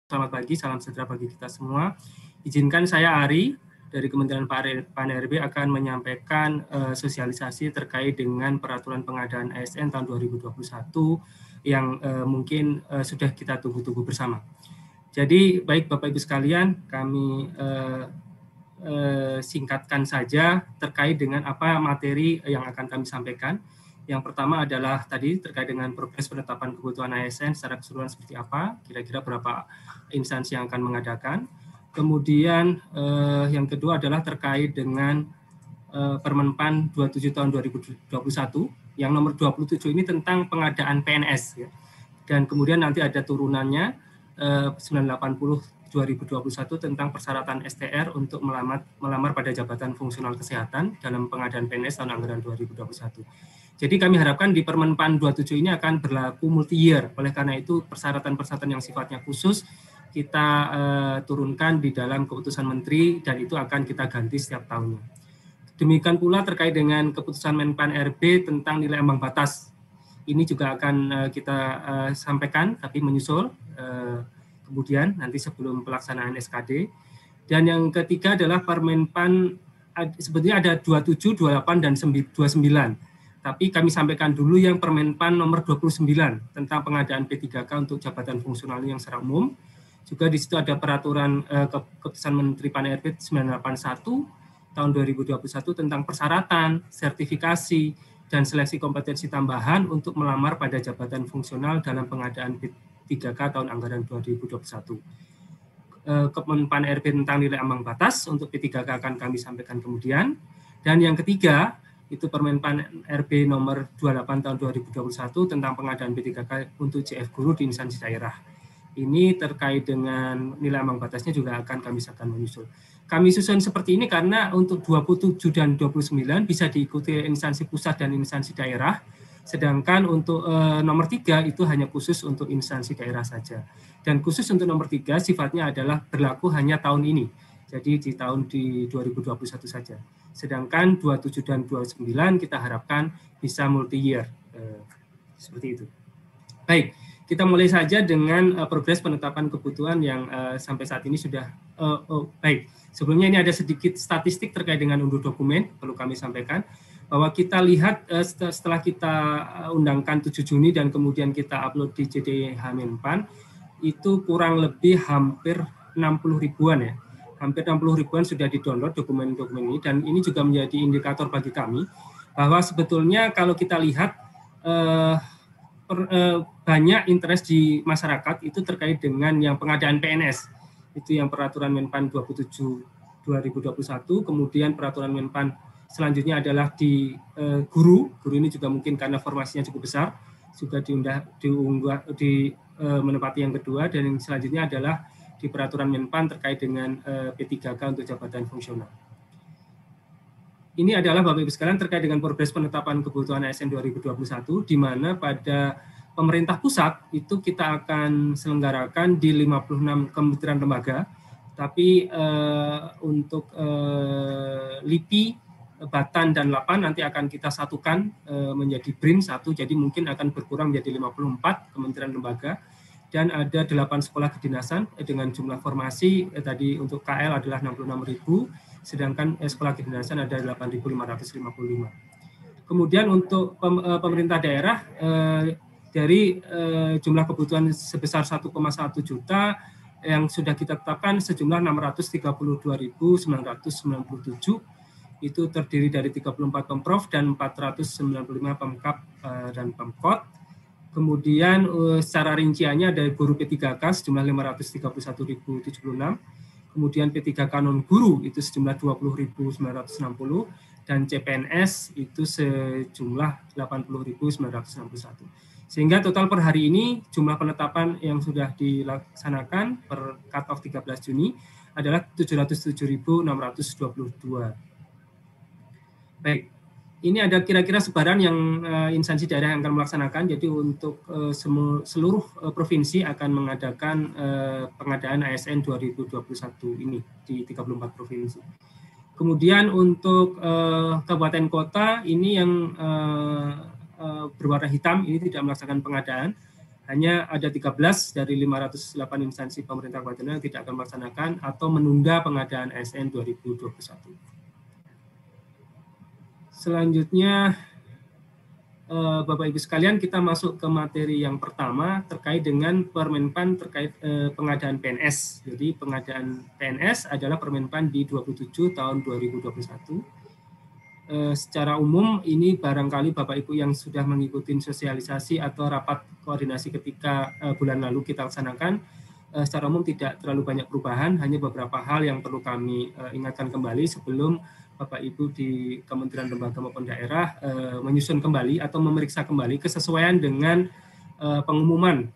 Selamat pagi, salam sejahtera bagi kita semua. Izinkan saya Ari dari Kementerian PAN-RB akan menyampaikan sosialisasi terkait dengan peraturan pengadaan ASN tahun 2021 yang mungkin sudah kita tunggu-tunggu bersama. Jadi baik Bapak Ibu sekalian, kami singkatkan saja terkait dengan apa materi yang akan kami sampaikan. Yang pertama adalah tadi terkait dengan progres penetapan kebutuhan ASN secara keseluruhan seperti apa, kira-kira berapa instansi yang akan mengadakan. Kemudian yang kedua adalah terkait dengan Permen PAN 27 tahun 2021, yang nomor 27 ini tentang pengadaan PNS. Ya. Dan kemudian nanti ada turunannya 980 2021 tentang persyaratan STR untuk melamar pada jabatan fungsional kesehatan dalam pengadaan PNS tahun anggaran 2021. Jadi kami harapkan di Permen-PAN 27 ini akan berlaku multi-year. Oleh karena itu persyaratan-persyaratan yang sifatnya khusus kita turunkan di dalam keputusan Menteri dan itu akan kita ganti setiap tahunnya. Demikian pula terkait dengan keputusan Men-PAN-RB tentang nilai ambang batas. Ini juga akan kita sampaikan tapi menyusul kemudian nanti sebelum pelaksanaan SKD. Dan yang ketiga adalah Permen-PAN sebetulnya ada 27, 28 dan 29. Tapi kami sampaikan dulu yang Permen-PAN nomor 29 tentang pengadaan P3K untuk jabatan fungsional yang secara umum. Juga di situ ada peraturan keputusan Menteri PAN-RB 981 tahun 2021 tentang persyaratan, sertifikasi, dan seleksi kompetensi tambahan untuk melamar pada jabatan fungsional dalam pengadaan P3K tahun anggaran 2021. Kemen PAN-RB tentang nilai ambang batas untuk P3K akan kami sampaikan kemudian. Dan yang ketiga, itu Permen PAN-RB nomor 28 tahun 2021 tentang pengadaan P3K untuk CF guru di instansi daerah. Ini terkait dengan nilai ambang batasnya juga akan kami menyusul. Kami susun seperti ini karena untuk 27 dan 29 bisa diikuti instansi pusat dan instansi daerah, sedangkan untuk nomor 3 itu hanya khusus untuk instansi daerah saja. Dan khusus untuk nomor 3 sifatnya adalah berlaku hanya tahun ini, jadi di tahun 2021 saja. Sedangkan 27 dan 29 kita harapkan bisa multi-year, seperti itu. Baik. Kita mulai saja dengan progres penetapan kebutuhan yang sampai saat ini sudah baik. Sebelumnya ini ada sedikit statistik terkait dengan unduh dokumen, perlu kami sampaikan bahwa kita lihat setelah kita undangkan 7 Juni dan kemudian kita upload di JDH-PAN, itu kurang lebih hampir 60 ribuan ya. Hampir 60 ribuan sudah di-download dokumen-dokumen ini, dan ini juga menjadi indikator bagi kami bahwa sebetulnya kalau kita lihat banyak interest di masyarakat itu terkait dengan yang pengadaan PNS. Itu yang peraturan Men-PAN 27 2021, kemudian peraturan Men-PAN selanjutnya adalah di guru ini juga mungkin karena formasinya cukup besar, juga menempati yang kedua, dan yang selanjutnya adalah di peraturan Men-PAN terkait dengan P3K untuk jabatan fungsional. Ini adalah Bapak Ibu sekalian terkait dengan progres penetapan kebutuhan ASN 2021, di mana pada pemerintah pusat itu kita akan selenggarakan di 56 kementerian lembaga, tapi untuk LIPI, Batan, dan Lapan nanti akan kita satukan menjadi BRIN 1, jadi mungkin akan berkurang menjadi 54 kementerian lembaga, dan ada 8 sekolah kedinasan dengan jumlah formasi tadi untuk KL adalah 66.000, sedangkan sekolah kedinasan ada 8.555. Kemudian untuk pemerintah daerah dari jumlah kebutuhan sebesar 1,1 juta yang sudah kita tetapkan sejumlah 632.997, itu terdiri dari 34 Pemprov dan 495 Pemkab dan Pemkot. Kemudian secara rinciannya ada guru P3K sejumlah 531.076, kemudian P3K non guru itu sejumlah 20.960, dan CPNS itu sejumlah 80.961. Sehingga total per hari ini jumlah penetapan yang sudah dilaksanakan per cut-off 13 Juni adalah 707.622. Baik, ini ada kira-kira sebaran yang instansi daerah yang akan melaksanakan. Jadi untuk seluruh provinsi akan mengadakan pengadaan ASN 2021 ini di 34 provinsi. Kemudian untuk kabupaten kota ini yang berwarna hitam ini tidak melaksanakan pengadaan. Hanya ada 13 dari 508 instansi pemerintah kabupaten yang tidak akan melaksanakan atau menunda pengadaan ASN 2021. Selanjutnya, Bapak Ibu sekalian, kita masuk ke materi yang pertama terkait dengan Permenpan terkait pengadaan PNS. Jadi pengadaan PNS adalah Permenpan di 27 tahun 2021. Secara umum ini barangkali Bapak Ibu yang sudah mengikuti sosialisasi atau rapat koordinasi ketika bulan lalu kita laksanakan, secara umum tidak terlalu banyak perubahan, hanya beberapa hal yang perlu kami ingatkan kembali sebelum Bapak Ibu di Kementerian Lembaga maupun daerah menyusun kembali atau memeriksa kembali kesesuaian dengan pengumuman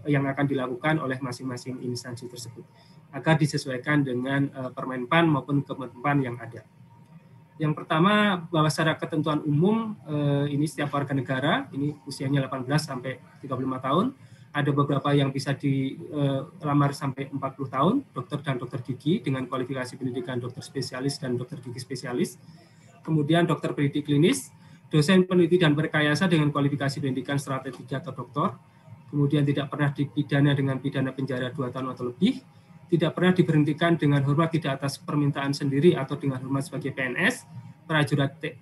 yang akan dilakukan oleh masing-masing instansi tersebut agar disesuaikan dengan Permenpan maupun Kemenpan yang ada. Yang pertama, bahwa secara ketentuan umum ini setiap warga negara, ini usianya 18 sampai 35 tahun, ada beberapa yang bisa dilamar sampai 40 tahun, dokter dan dokter gigi dengan kualifikasi pendidikan dokter spesialis dan dokter gigi spesialis. Kemudian dokter pendidik klinis, dosen peneliti dan berkayasa dengan kualifikasi pendidikan strategi atau doktor. Kemudian tidak pernah dipidana dengan pidana penjara 2 tahun atau lebih. Tidak pernah diberhentikan dengan hormat tidak atas permintaan sendiri atau dengan hormat sebagai PNS,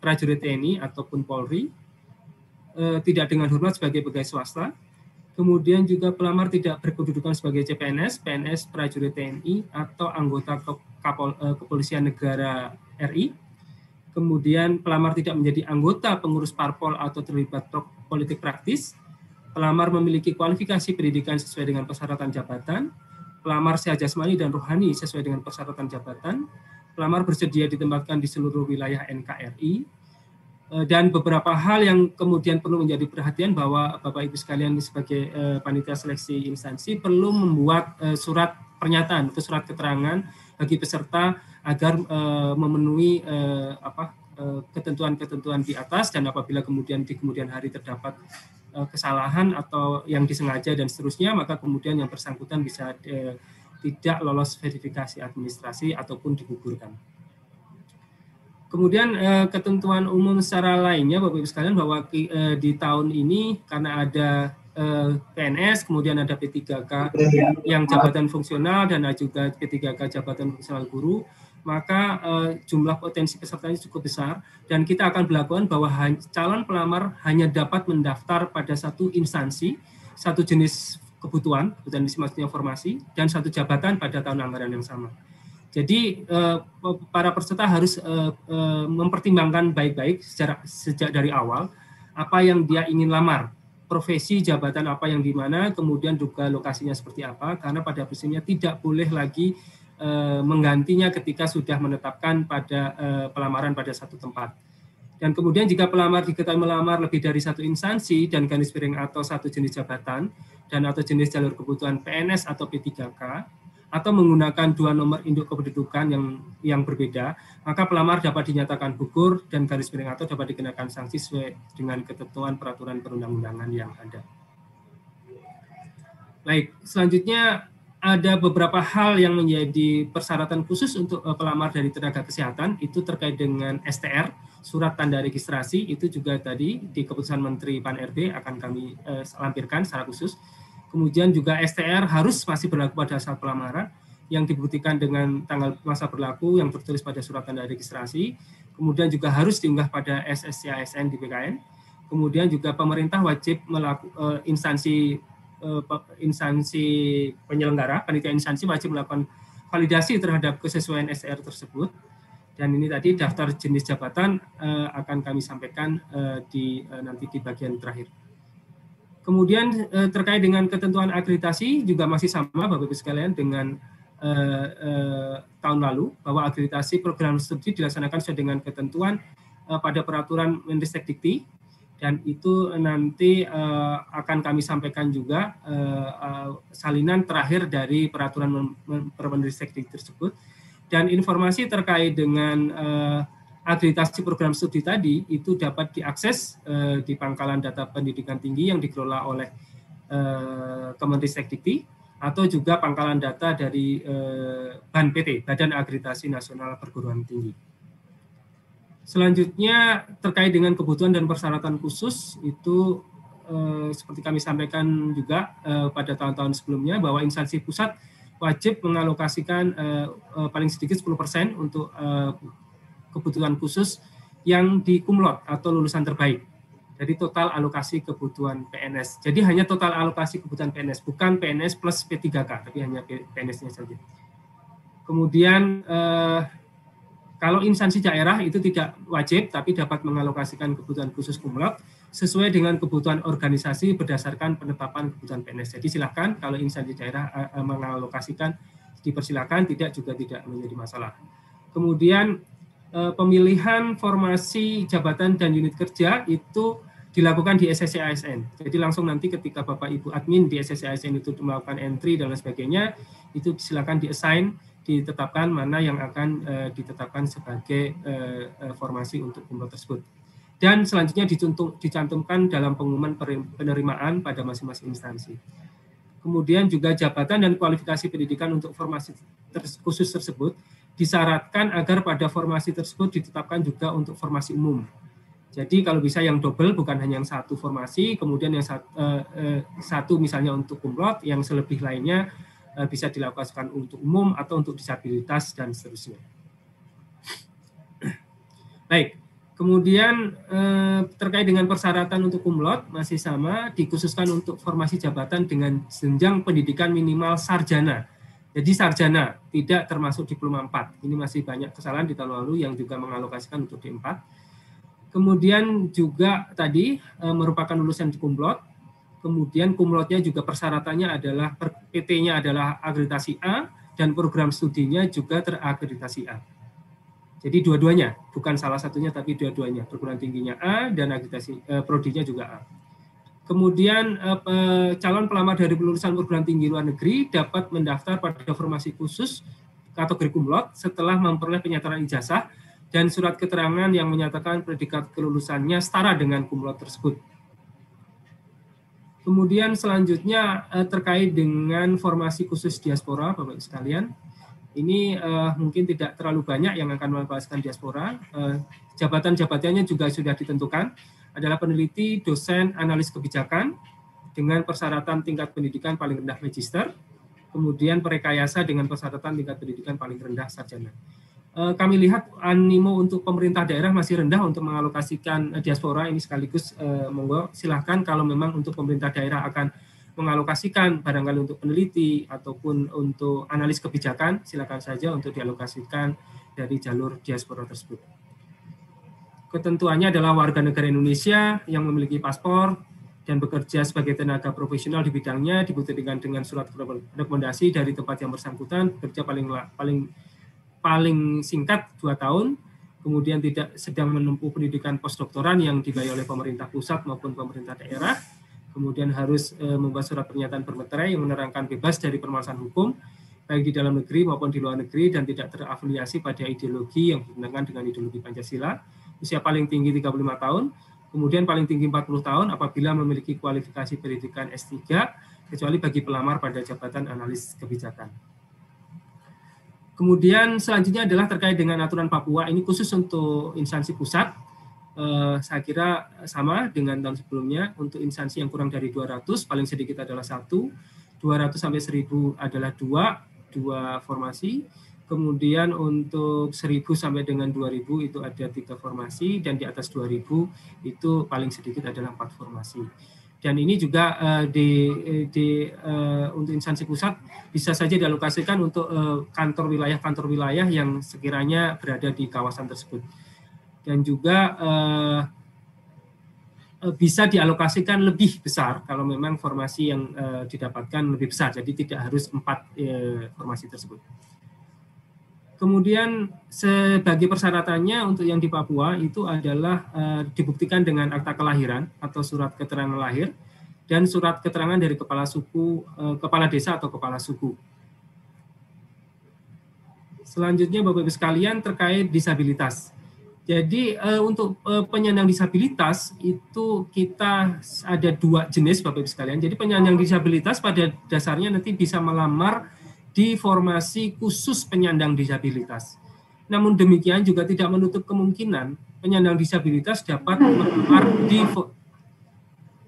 prajurit TNI ataupun Polri, tidak dengan hormat sebagai pegawai swasta. Kemudian juga pelamar tidak berkedudukan sebagai CPNS, PNS, prajurit TNI atau anggota Kepolisian Negara RI. Kemudian pelamar tidak menjadi anggota pengurus parpol atau terlibat politik praktis. Pelamar memiliki kualifikasi pendidikan sesuai dengan persyaratan jabatan. Pelamar sehat jasmani dan rohani sesuai dengan persyaratan jabatan, pelamar bersedia ditempatkan di seluruh wilayah NKRI, dan beberapa hal yang kemudian perlu menjadi perhatian bahwa Bapak Ibu sekalian sebagai panitia seleksi instansi perlu membuat surat pernyataan atau surat keterangan bagi peserta agar memenuhi ketentuan-ketentuan di atas, dan apabila kemudian di kemudian hari terdapat kesalahan atau yang disengaja dan seterusnya, maka kemudian yang bersangkutan bisa tidak lolos verifikasi administrasi ataupun digugurkan. Kemudian ketentuan umum secara lainnya Bapak Ibu sekalian bahwa di tahun ini karena ada PNS, kemudian ada P3K yang jabatan fungsional dan ada juga P3K jabatan fungsional guru, maka jumlah potensi pesertanya cukup besar dan kita akan berlakukan bahwa calon pelamar hanya dapat mendaftar pada satu instansi, satu jenis kebutuhan maksudnya formasi, dan satu jabatan pada tahun anggaran yang sama. Jadi para peserta harus mempertimbangkan baik-baik sejak dari awal apa yang dia ingin lamar, profesi, jabatan apa yang di mana, kemudian juga lokasinya seperti apa, karena pada prinsipnya tidak boleh lagi menggantinya ketika sudah menetapkan pada pelamaran pada satu tempat. Dan kemudian jika pelamar diketahui melamar lebih dari satu instansi dan garis miring atau satu jenis jabatan dan atau jenis jalur kebutuhan PNS atau P3K atau menggunakan 2 nomor induk kependudukan yang berbeda, maka pelamar dapat dinyatakan gugur dan garis miring atau dapat dikenakan sanksi sesuai dengan ketentuan peraturan perundang-undangan yang ada. Baik, selanjutnya ada beberapa hal yang menjadi persyaratan khusus untuk pelamar dari tenaga kesehatan, itu terkait dengan STR, surat tanda registrasi, itu juga tadi di keputusan Menteri Pan-RB akan kami lampirkan secara khusus. Kemudian juga STR harus masih berlaku pada saat pelamaran, yang dibuktikan dengan tanggal masa berlaku yang tertulis pada surat tanda registrasi, kemudian juga harus diunggah pada SSC-ASN di BKN, kemudian juga pemerintah wajib melakukan instansi penyelenggara, panitia instansi wajib melakukan validasi terhadap kesesuaian STR tersebut. Dan ini tadi daftar jenis jabatan akan kami sampaikan nanti di bagian terakhir. Kemudian terkait dengan ketentuan akreditasi juga masih sama Bapak Ibu sekalian dengan tahun lalu, bahwa akreditasi program studi dilaksanakan sesuai dengan ketentuan pada peraturan Mendikbud, dan itu nanti akan kami sampaikan juga salinan terakhir dari peraturan Mendikbud tersebut. Dan informasi terkait dengan akreditasi program studi tadi itu dapat diakses di pangkalan data pendidikan tinggi yang dikelola oleh Kemendikbud atau juga pangkalan data dari BANPT, Badan Akreditasi Nasional Perguruan Tinggi. Selanjutnya terkait dengan kebutuhan dan persyaratan khusus, itu seperti kami sampaikan juga pada tahun-tahun sebelumnya bahwa instansi pusat wajib mengalokasikan paling sedikit 10% untuk kebutuhan khusus yang di kumlot atau lulusan terbaik dari total alokasi kebutuhan PNS. Jadi hanya total alokasi kebutuhan PNS, bukan PNS plus P3K, tapi hanya PNS-nya saja. Kemudian kalau instansi daerah itu tidak wajib, tapi dapat mengalokasikan kebutuhan khusus kumlot sesuai dengan kebutuhan organisasi berdasarkan penetapan kebutuhan PNS. Jadi silakan kalau instansi daerah mengalokasikan, dipersilakan, tidak juga tidak menjadi masalah. Kemudian pemilihan formasi jabatan dan unit kerja itu dilakukan di SSC ASN. Jadi langsung nanti ketika Bapak Ibu admin di SSC ASN itu melakukan entry dan lain sebagainya, itu silakan di-assign, ditetapkan mana yang akan ditetapkan sebagai formasi untuk kumlot tersebut. Dan selanjutnya dicantumkan dalam pengumuman penerimaan pada masing-masing instansi. Kemudian juga jabatan dan kualifikasi pendidikan untuk formasi khusus tersebut disyaratkan agar pada formasi tersebut ditetapkan juga untuk formasi umum. Jadi kalau bisa yang double, bukan hanya yang satu formasi, kemudian yang satu misalnya untuk kumlot, yang selebih lainnya bisa dilakukan untuk umum atau untuk disabilitas dan seterusnya. Baik, kemudian terkait dengan persyaratan untuk kumlot masih sama, dikhususkan untuk formasi jabatan dengan jenjang pendidikan minimal sarjana. Jadi sarjana, tidak termasuk diploma 4. Ini masih banyak kesalahan di tahun lalu yang juga mengalokasikan untuk D4. Kemudian juga tadi merupakan lulusan kumlot. Kemudian kumlotnya juga persyaratannya adalah PT-nya adalah akreditasi A dan program studinya juga terakreditasi A. Jadi dua-duanya, bukan salah satunya tapi dua-duanya. Perguruan tingginya A dan akreditasi prodinya juga A. Kemudian calon pelamar dari lulusan perguruan tinggi luar negeri dapat mendaftar pada formasi khusus kategori kumlot setelah memperoleh penyataan ijazah dan surat keterangan yang menyatakan predikat kelulusannya setara dengan kumlot tersebut. Kemudian selanjutnya terkait dengan formasi khusus diaspora, Bapak-Ibu sekalian. Ini mungkin tidak terlalu banyak yang akan membahaskan diaspora. Jabatan-jabatannya juga sudah ditentukan, adalah peneliti, dosen, analis kebijakan, dengan persyaratan tingkat pendidikan paling rendah magister, kemudian perekayasa dengan persyaratan tingkat pendidikan paling rendah sarjana. Kami lihat animo untuk pemerintah daerah masih rendah untuk mengalokasikan diaspora ini sekaligus monggo silahkan kalau memang untuk pemerintah daerah akan mengalokasikan barangkali untuk peneliti ataupun untuk analis kebijakan silakan saja untuk dialokasikan dari jalur diaspora tersebut. Ketentuannya adalah warga negara Indonesia yang memiliki paspor dan bekerja sebagai tenaga profesional di bidangnya dibuktikan dengan surat rekomendasi dari tempat yang bersangkutan bekerja paling singkat 2 tahun, kemudian tidak sedang menempuh pendidikan postdoktoran yang dibayar oleh pemerintah pusat maupun pemerintah daerah, kemudian harus membuat surat pernyataan bermeterai yang menerangkan bebas dari permasalahan hukum, baik di dalam negeri maupun di luar negeri, dan tidak terafiliasi pada ideologi yang bertentangan dengan ideologi Pancasila, usia paling tinggi 35 tahun, kemudian paling tinggi 40 tahun apabila memiliki kualifikasi pendidikan S3, kecuali bagi pelamar pada jabatan analis kebijakan. Kemudian selanjutnya adalah terkait dengan aturan Papua, ini khusus untuk instansi pusat, saya kira sama dengan tahun sebelumnya, untuk instansi yang kurang dari 200, paling sedikit adalah 1, 200 sampai 1000 adalah 2 formasi, kemudian untuk 1000 sampai dengan 2000 itu ada 3 formasi, dan di atas 2000 itu paling sedikit adalah 4 formasi. Dan ini juga untuk instansi pusat bisa saja dialokasikan untuk kantor wilayah yang sekiranya berada di kawasan tersebut. Dan juga bisa dialokasikan lebih besar kalau memang formasi yang didapatkan lebih besar, jadi tidak harus 4 formasi tersebut. Kemudian sebagai persyaratannya untuk yang di Papua itu adalah dibuktikan dengan akta kelahiran atau surat keterangan lahir dan surat keterangan dari kepala suku, kepala desa atau kepala suku. Selanjutnya Bapak-Ibu sekalian terkait disabilitas. Jadi untuk penyandang disabilitas itu kita ada 2 jenis Bapak-Ibu sekalian. Jadi penyandang disabilitas pada dasarnya nanti bisa melamar di formasi khusus penyandang disabilitas. Namun demikian juga tidak menutup kemungkinan penyandang disabilitas dapat melamar di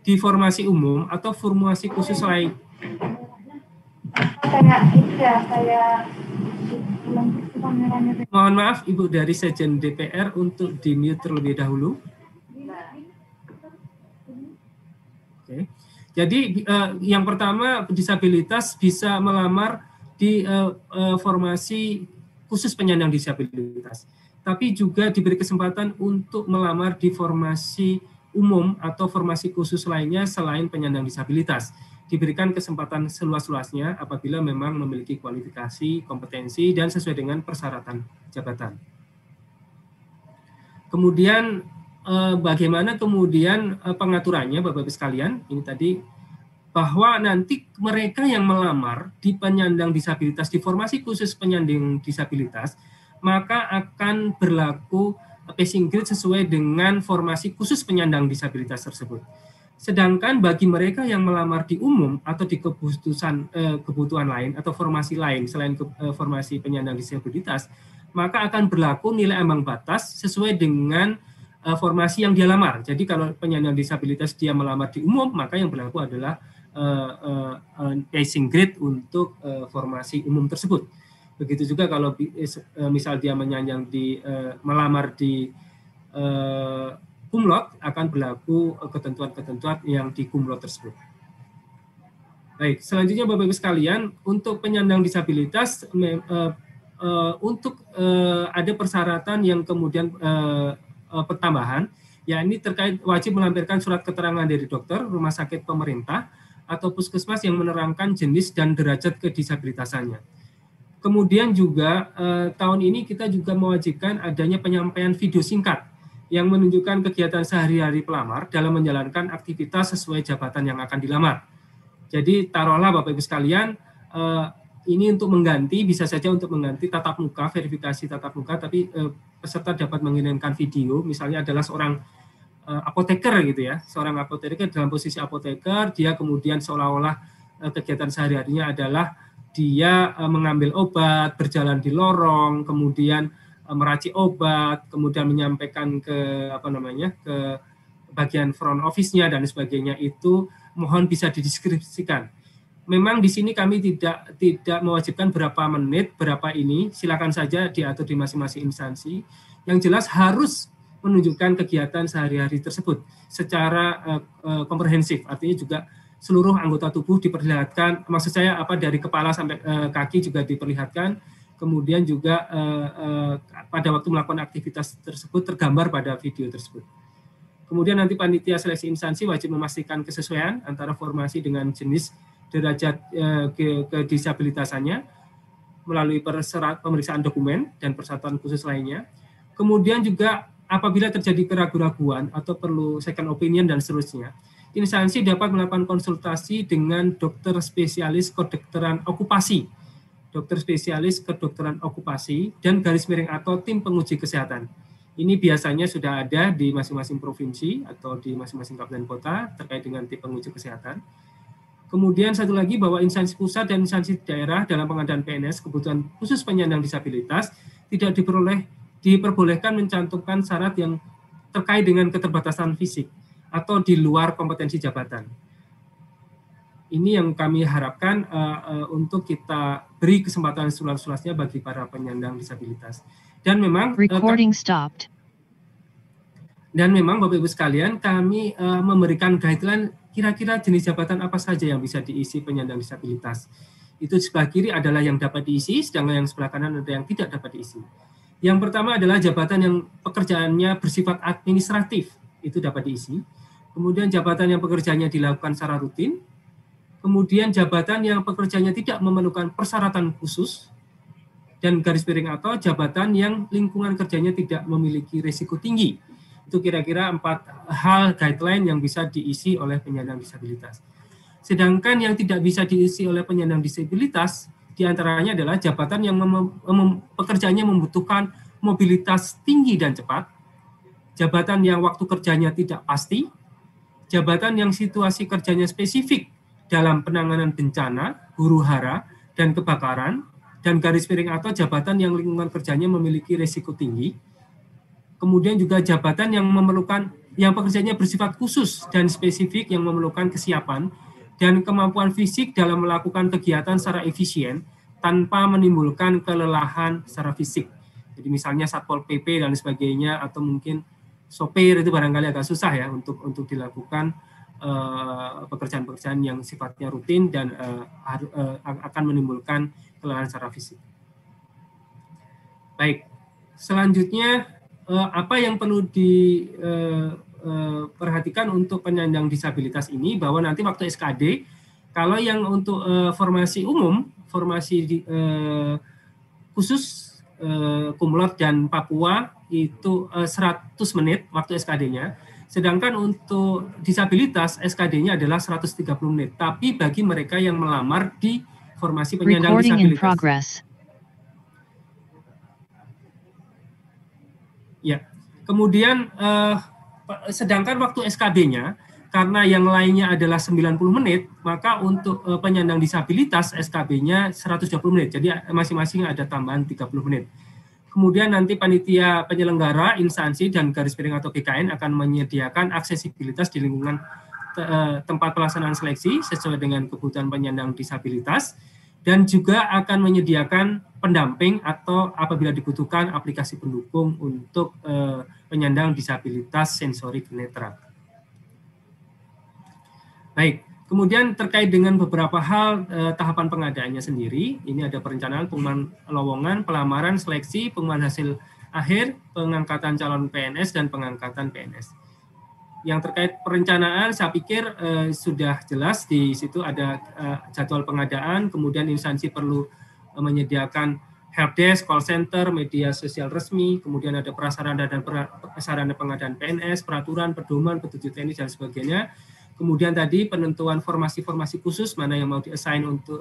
di formasi umum atau formasi khusus lain? Mohon maaf Ibu dari Sekjen DPR untuk di-mute terlebih dahulu. Oke. Jadi yang pertama, disabilitas bisa melamar di formasi khusus penyandang disabilitas, tapi juga diberi kesempatan untuk melamar di formasi umum atau formasi khusus lainnya selain penyandang disabilitas. Diberikan kesempatan seluas-luasnya apabila memang memiliki kualifikasi, kompetensi, dan sesuai dengan persyaratan jabatan. Kemudian bagaimana kemudian pengaturannya, Bapak-Ibu sekalian, ini tadi bahwa nanti mereka yang melamar di penyandang disabilitas, di formasi khusus penyandang disabilitas, maka akan berlaku passing grade sesuai dengan formasi khusus penyandang disabilitas tersebut. Sedangkan bagi mereka yang melamar di umum atau di kebutuhan lain atau formasi lain selain formasi penyandang disabilitas, maka akan berlaku nilai ambang batas sesuai dengan formasi yang dia lamar. Jadi kalau penyandang disabilitas dia melamar di umum, maka yang berlaku adalah passing grade untuk formasi umum tersebut. Begitu juga kalau misal dia melamar di kumlot, akan berlaku ketentuan-ketentuan yang di kumlot tersebut. Baik, selanjutnya Bapak-Ibu sekalian, untuk penyandang disabilitas untuk ada persyaratan yang kemudian pertambahan, ya ini terkait wajib melampirkan surat keterangan dari dokter, rumah sakit pemerintah, atau puskesmas yang menerangkan jenis dan derajat kedisabilitasannya. Kemudian juga tahun ini kita juga mewajibkan adanya penyampaian video singkat yang menunjukkan kegiatan sehari-hari pelamar dalam menjalankan aktivitas sesuai jabatan yang akan dilamar. Jadi taruhlah Bapak Ibu sekalian, ini untuk mengganti, bisa saja untuk mengganti tatap muka, verifikasi tatap muka, tapi peserta dapat mengirimkan video, misalnya adalah seorang apoteker gitu ya, seorang apoteker dalam posisi apoteker, dia kemudian seolah-olah kegiatan sehari-harinya adalah dia mengambil obat, berjalan di lorong, kemudian meracik obat, kemudian menyampaikan ke ke bagian front office-nya dan sebagainya, itu mohon bisa dideskripsikan. Memang di sini kami tidak mewajibkan berapa menit, berapa ini, silakan saja diatur di masing-masing instansi. Yang jelas harus menunjukkan kegiatan sehari-hari tersebut secara komprehensif, artinya juga seluruh anggota tubuh diperlihatkan, maksud saya dari kepala sampai kaki juga diperlihatkan, kemudian juga pada waktu melakukan aktivitas tersebut tergambar pada video tersebut. Kemudian nanti panitia seleksi instansi wajib memastikan kesesuaian antara formasi dengan jenis derajat kedisabilitasannya melalui pemeriksaan dokumen dan persyaratan khusus lainnya. Kemudian juga apabila terjadi keraguan-raguan atau perlu second opinion dan seterusnya, instansi dapat melakukan konsultasi dengan dokter spesialis kedokteran okupasi, dan garis miring atau tim penguji kesehatan. Ini biasanya sudah ada di masing-masing provinsi atau di masing-masing kabupaten kota terkait dengan tim penguji kesehatan. Kemudian satu lagi bahwa instansi pusat dan instansi daerah dalam pengadaan PNS kebutuhan khusus penyandang disabilitas tidak diperbolehkan mencantumkan syarat yang terkait dengan keterbatasan fisik atau di luar kompetensi jabatan. Ini yang kami harapkan untuk kita beri kesempatan seluas-luasnya bagi para penyandang disabilitas. Dan memang Bapak Ibu sekalian, kami memberikan guideline kira-kira jenis jabatan apa saja yang bisa diisi penyandang disabilitas. Itu sebelah kiri adalah yang dapat diisi, sedangkan yang sebelah kanan ada yang tidak dapat diisi. Yang pertama adalah jabatan yang pekerjaannya bersifat administratif, itu dapat diisi. Kemudian jabatan yang pekerjaannya dilakukan secara rutin. Kemudian jabatan yang pekerjaannya tidak memerlukan persyaratan khusus. Dan garis miring atau jabatan yang lingkungan kerjanya tidak memiliki risiko tinggi. Itu kira-kira 4 hal guideline yang bisa diisi oleh penyandang disabilitas. Sedangkan yang tidak bisa diisi oleh penyandang disabilitas, diantaranya adalah jabatan yang pekerjaannya membutuhkan mobilitas tinggi dan cepat, jabatan yang waktu kerjanya tidak pasti, jabatan yang situasi kerjanya spesifik dalam penanganan bencana, huru-hara, dan kebakaran, dan garis miring atau jabatan yang lingkungan kerjanya memiliki risiko tinggi. Kemudian juga jabatan yang memerlukan yang pekerjaannya bersifat khusus dan spesifik yang memerlukan kesiapan dan kemampuan fisik dalam melakukan kegiatan secara efisien tanpa menimbulkan kelelahan secara fisik. Jadi misalnya Satpol PP dan sebagainya, atau mungkin sopir, itu barangkali agak susah ya untuk dilakukan pekerjaan-pekerjaan yang sifatnya rutin dan akan menimbulkan kelelahan secara fisik. Baik, selanjutnya apa yang perlu diperhatikan untuk penyandang disabilitas ini, bahwa nanti waktu SKD, kalau yang untuk formasi umum, formasi khusus Kumlot dan Papua itu 100 menit waktu SKD-nya, sedangkan untuk disabilitas SKD-nya adalah 130 menit. Tapi bagi mereka yang melamar di formasi penyandang disabilitas. Ya, kemudian sedangkan waktu SKB-nya, karena yang lainnya adalah 90 menit, maka untuk penyandang disabilitas SKB-nya 120 menit. Jadi masing-masing ada tambahan 30 menit. Kemudian nanti panitia penyelenggara, instansi, dan garis miring atau BKN akan menyediakan aksesibilitas di lingkungan tempat pelaksanaan seleksi sesuai dengan kebutuhan penyandang disabilitas, dan juga akan menyediakan pendamping atau apabila dibutuhkan aplikasi pendukung untuk penyandang disabilitas sensorik netra. Baik, kemudian terkait dengan beberapa hal tahapan pengadaannya sendiri, ini ada perencanaan, pengumuman lowongan, pelamaran, seleksi, pengumuman hasil akhir, pengangkatan calon PNS, dan pengangkatan PNS. Yang terkait perencanaan, saya pikir sudah jelas, di situ ada jadwal pengadaan, kemudian instansi perlu menyediakan helpdesk, call center, media sosial resmi, kemudian ada prasarana dan prasarana pengadaan PNS, peraturan, pedoman, petunjuk teknis, dan sebagainya. Kemudian tadi penentuan formasi-formasi khusus, mana yang mau di-assign untuk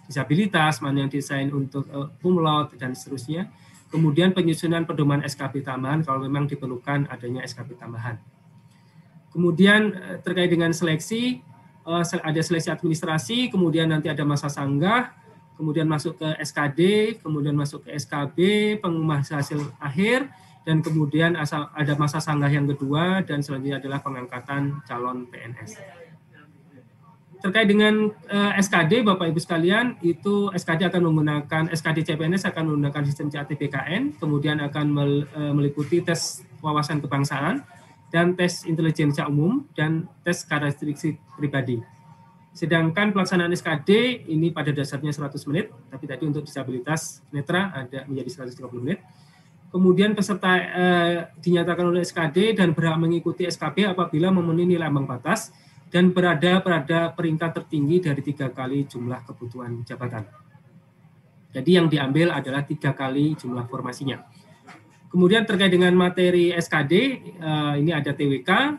disabilitas, mana yang di-assign untuk kumlot, dan seterusnya. Kemudian penyusunan pedoman SKB tambahan kalau memang diperlukan adanya SKB tambahan. Kemudian terkait dengan seleksi, ada seleksi administrasi, kemudian nanti ada masa sanggah, kemudian masuk ke SKD, kemudian masuk ke SKB, pengumuman hasil akhir, dan kemudian ada masa sanggah yang kedua, dan selanjutnya adalah pengangkatan calon PNS. Terkait dengan SKD, Bapak Ibu sekalian, itu SKD akan menggunakan, SKD CPNS akan menggunakan sistem CAT BKN, kemudian akan meliputi tes wawasan kebangsaan, dan tes intelijensia umum, dan tes karakteristik pribadi. Sedangkan pelaksanaan SKD ini pada dasarnya 100 menit, tapi tadi untuk disabilitas netra ada menjadi 130 menit. Kemudian peserta dinyatakan oleh SKD dan berhak mengikuti SKB apabila memenuhi nilai ambang batas dan berada pada peringkat tertinggi dari 3 kali jumlah kebutuhan jabatan. Jadi yang diambil adalah 3 kali jumlah formasinya. Kemudian terkait dengan materi SKD, ini ada TWK,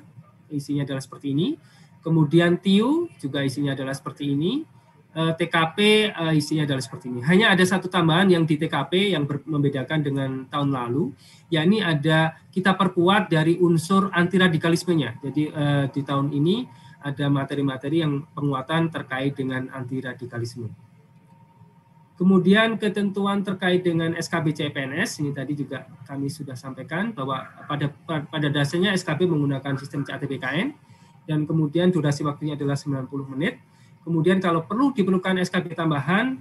isinya adalah seperti ini. Kemudian TIU juga isinya adalah seperti ini. TKP isinya adalah seperti ini. Hanya ada satu tambahan yang di TKP yang membedakan dengan tahun lalu, yakni ada kita perkuat dari unsur anti radikalismenya. Jadi di tahun ini ada materi-materi yang penguatan terkait dengan anti radikalisme. Kemudian ketentuan terkait dengan SKB CPNS, ini tadi juga kami sudah sampaikan bahwa pada dasarnya SKB menggunakan sistem CAT BKN, dan kemudian durasi waktunya adalah 90 menit. Kemudian kalau diperlukan SKB tambahan,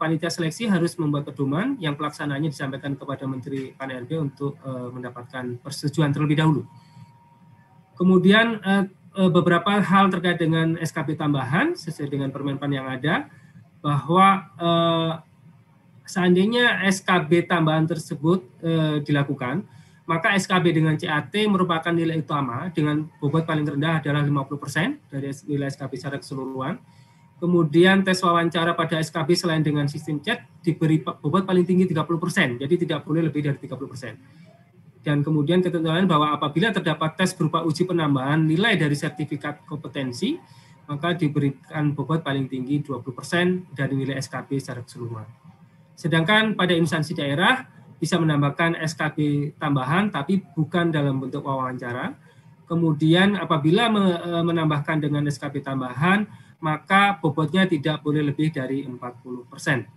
panitia seleksi harus membuat pedoman yang pelaksanaannya disampaikan kepada Menteri Pan-RB untuk mendapatkan persetujuan terlebih dahulu. Kemudian beberapa hal terkait dengan SKB tambahan sesuai dengan Permenpan yang ada, bahwa seandainya SKB tambahan tersebut dilakukan, maka SKB dengan CAT merupakan nilai utama dengan bobot paling rendah adalah 50% dari nilai SKB secara keseluruhan. Kemudian tes wawancara pada SKB selain dengan sistem chat diberi bobot paling tinggi 30%, jadi tidak boleh lebih dari 30%. Dan kemudian ketentuan bahwa apabila terdapat tes berupa uji penambahan nilai dari sertifikat kompetensi, maka diberikan bobot paling tinggi 20% dari nilai SKB secara keseluruhan. Sedangkan pada instansi daerah bisa menambahkan SKB tambahan, tapi bukan dalam bentuk wawancara. Kemudian apabila menambahkan dengan SKB tambahan, maka bobotnya tidak boleh lebih dari 40%.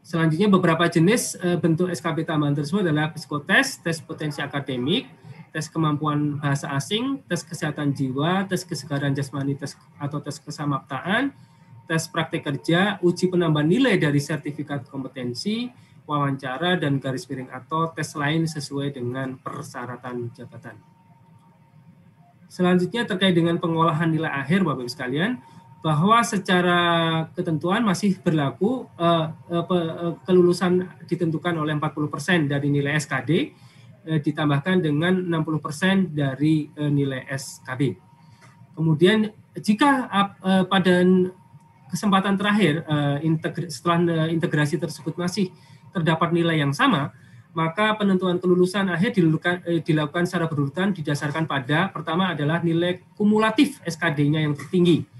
Selanjutnya beberapa jenis bentuk SKB tambahan tersebut adalah psikotes, tes potensi akademik, tes kemampuan bahasa asing, tes kesehatan jiwa, tes kesegaran jasmani, atau tes kesamaptaan, tes praktek kerja, uji penambahan nilai dari sertifikat kompetensi, wawancara, dan garis miring atau tes lain sesuai dengan persyaratan jabatan. Selanjutnya terkait dengan pengolahan nilai akhir, Bapak-Ibu sekalian, bahwa secara ketentuan masih berlaku kelulusan ditentukan oleh 40% dari nilai SKD, ditambahkan dengan 60% dari nilai SKB. Kemudian jika pada kesempatan terakhir setelah integrasi tersebut masih terdapat nilai yang sama, maka penentuan kelulusan akhir dilakukan secara berurutan didasarkan pada pertama adalah nilai kumulatif SKD-nya yang tertinggi.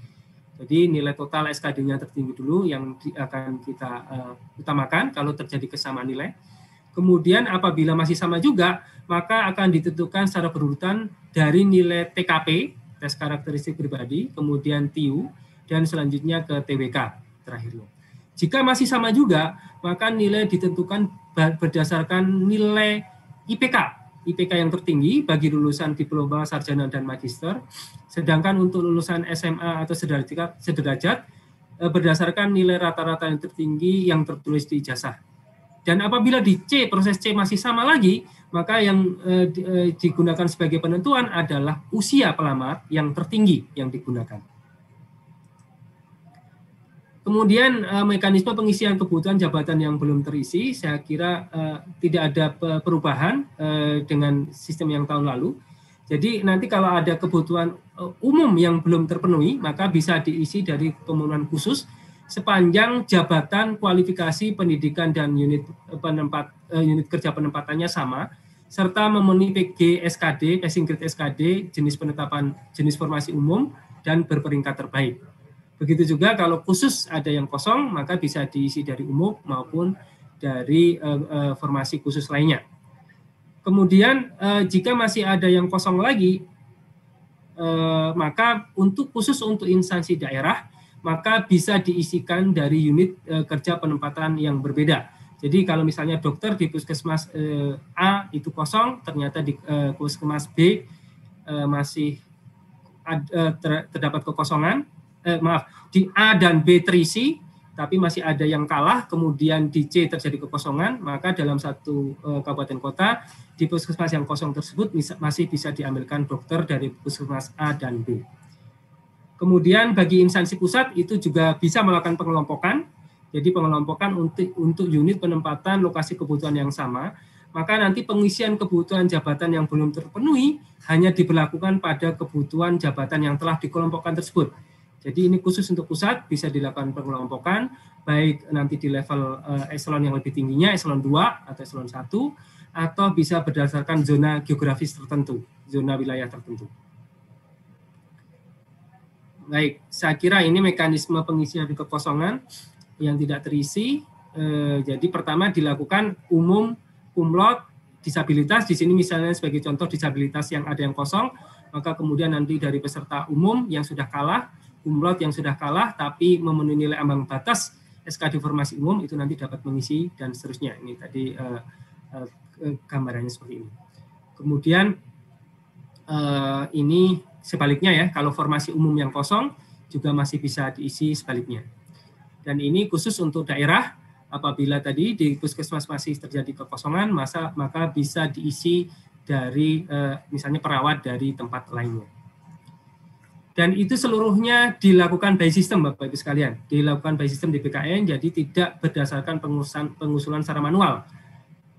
Jadi nilai total SKD-nya tertinggi dulu yang akan kita utamakan kalau terjadi kesamaan nilai. Kemudian apabila masih sama juga, maka akan ditentukan secara berurutan dari nilai TKP, tes karakteristik pribadi, kemudian TIU, dan selanjutnya ke TWK terakhirnya. Jika masih sama juga, maka nilai ditentukan berdasarkan nilai IPK yang tertinggi bagi lulusan diploma, sarjana, dan magister, sedangkan untuk lulusan SMA atau sederajat berdasarkan nilai rata-rata yang tertinggi yang tertulis di ijazah. Dan apabila di C, proses C masih sama lagi, maka yang digunakan sebagai penentuan adalah usia pelamar yang tertinggi yang digunakan. Kemudian mekanisme pengisian kebutuhan jabatan yang belum terisi, saya kira tidak ada perubahan dengan sistem yang tahun lalu. Jadi nanti kalau ada kebutuhan umum yang belum terpenuhi, maka bisa diisi dari pemenuhan khusus sepanjang jabatan, kualifikasi, pendidikan, dan unit kerja penempatannya sama, serta memenuhi PG SKD, passing grade SKD, jenis formasi umum, dan berperingkat terbaik. Begitu juga kalau khusus ada yang kosong, maka bisa diisi dari umum maupun dari formasi khusus lainnya. Kemudian jika masih ada yang kosong lagi, maka khusus untuk instansi daerah, maka bisa diisikan dari unit kerja penempatan yang berbeda. Jadi kalau misalnya dokter di puskesmas A itu kosong, ternyata di puskesmas B masih terdapat kekosongan, di A dan B terisi, tapi masih ada yang kalah, kemudian di C terjadi kekosongan, maka dalam satu kabupaten kota, di puskesmas yang kosong tersebut masih bisa diambilkan dokter dari puskesmas A dan B. Kemudian bagi instansi pusat itu juga bisa melakukan pengelompokan, jadi pengelompokan untuk unit penempatan lokasi kebutuhan yang sama, maka nanti pengisian kebutuhan jabatan yang belum terpenuhi hanya diberlakukan pada kebutuhan jabatan yang telah dikelompokkan tersebut. Jadi ini khusus untuk pusat, bisa dilakukan pengelompokan, baik nanti di level eselon yang lebih tingginya, eselon 2 atau eselon 1, atau bisa berdasarkan zona geografis tertentu, zona wilayah tertentu. Baik, saya kira ini mekanisme pengisian kekosongan yang tidak terisi. Jadi pertama dilakukan umum, kumlot, disabilitas. Di sini misalnya sebagai contoh disabilitas yang ada yang kosong, maka kemudian nanti dari peserta umum yang sudah kalah, kumlot yang sudah kalah tapi memenuhi nilai ambang batas SKD formasi umum itu nanti dapat mengisi dan seterusnya. Ini tadi gambarannya seperti ini. Kemudian ini sebaliknya ya, kalau formasi umum yang kosong juga masih bisa diisi sebaliknya. Dan ini khusus untuk daerah, apabila tadi di puskesmas masih terjadi kekosongan, maka bisa diisi dari misalnya perawat dari tempat lainnya. Dan itu seluruhnya dilakukan by system, Bapak-Ibu sekalian. Dilakukan by system di BKN, jadi tidak berdasarkan pengusulan secara manual.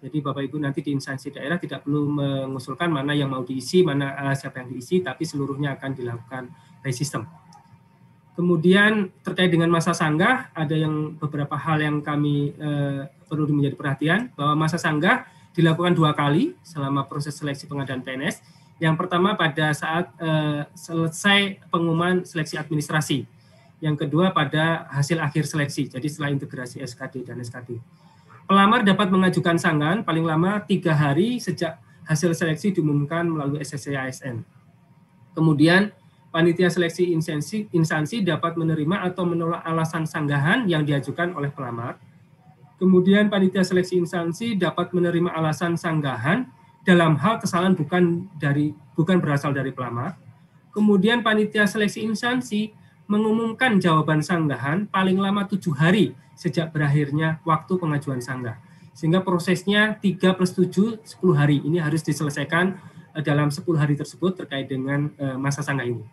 Jadi Bapak-Ibu nanti di instansi daerah tidak perlu mengusulkan mana yang mau diisi, mana siapa yang diisi, tapi seluruhnya akan dilakukan by system. Kemudian terkait dengan masa sanggah, ada yang beberapa hal yang kami perlu menjadi perhatian, bahwa masa sanggah dilakukan 2 kali selama proses seleksi pengadaan PNS. Yang pertama pada saat selesai pengumuman seleksi administrasi. Yang kedua pada hasil akhir seleksi, jadi setelah integrasi SKD dan SKD. Pelamar dapat mengajukan sanggahan paling lama 3 hari sejak hasil seleksi diumumkan melalui SSC ASN. Kemudian panitia seleksi instansi dapat menerima atau menolak alasan sanggahan yang diajukan oleh pelamar. Kemudian panitia seleksi instansi dapat menerima alasan sanggahan dalam hal kesalahan bukan berasal dari pelamar. Kemudian panitia seleksi instansi mengumumkan jawaban sanggahan paling lama 7 hari sejak berakhirnya waktu pengajuan sanggah. Sehingga prosesnya 3 + 7, 10 hari. Ini harus diselesaikan dalam 10 hari tersebut terkait dengan masa sanggah ini.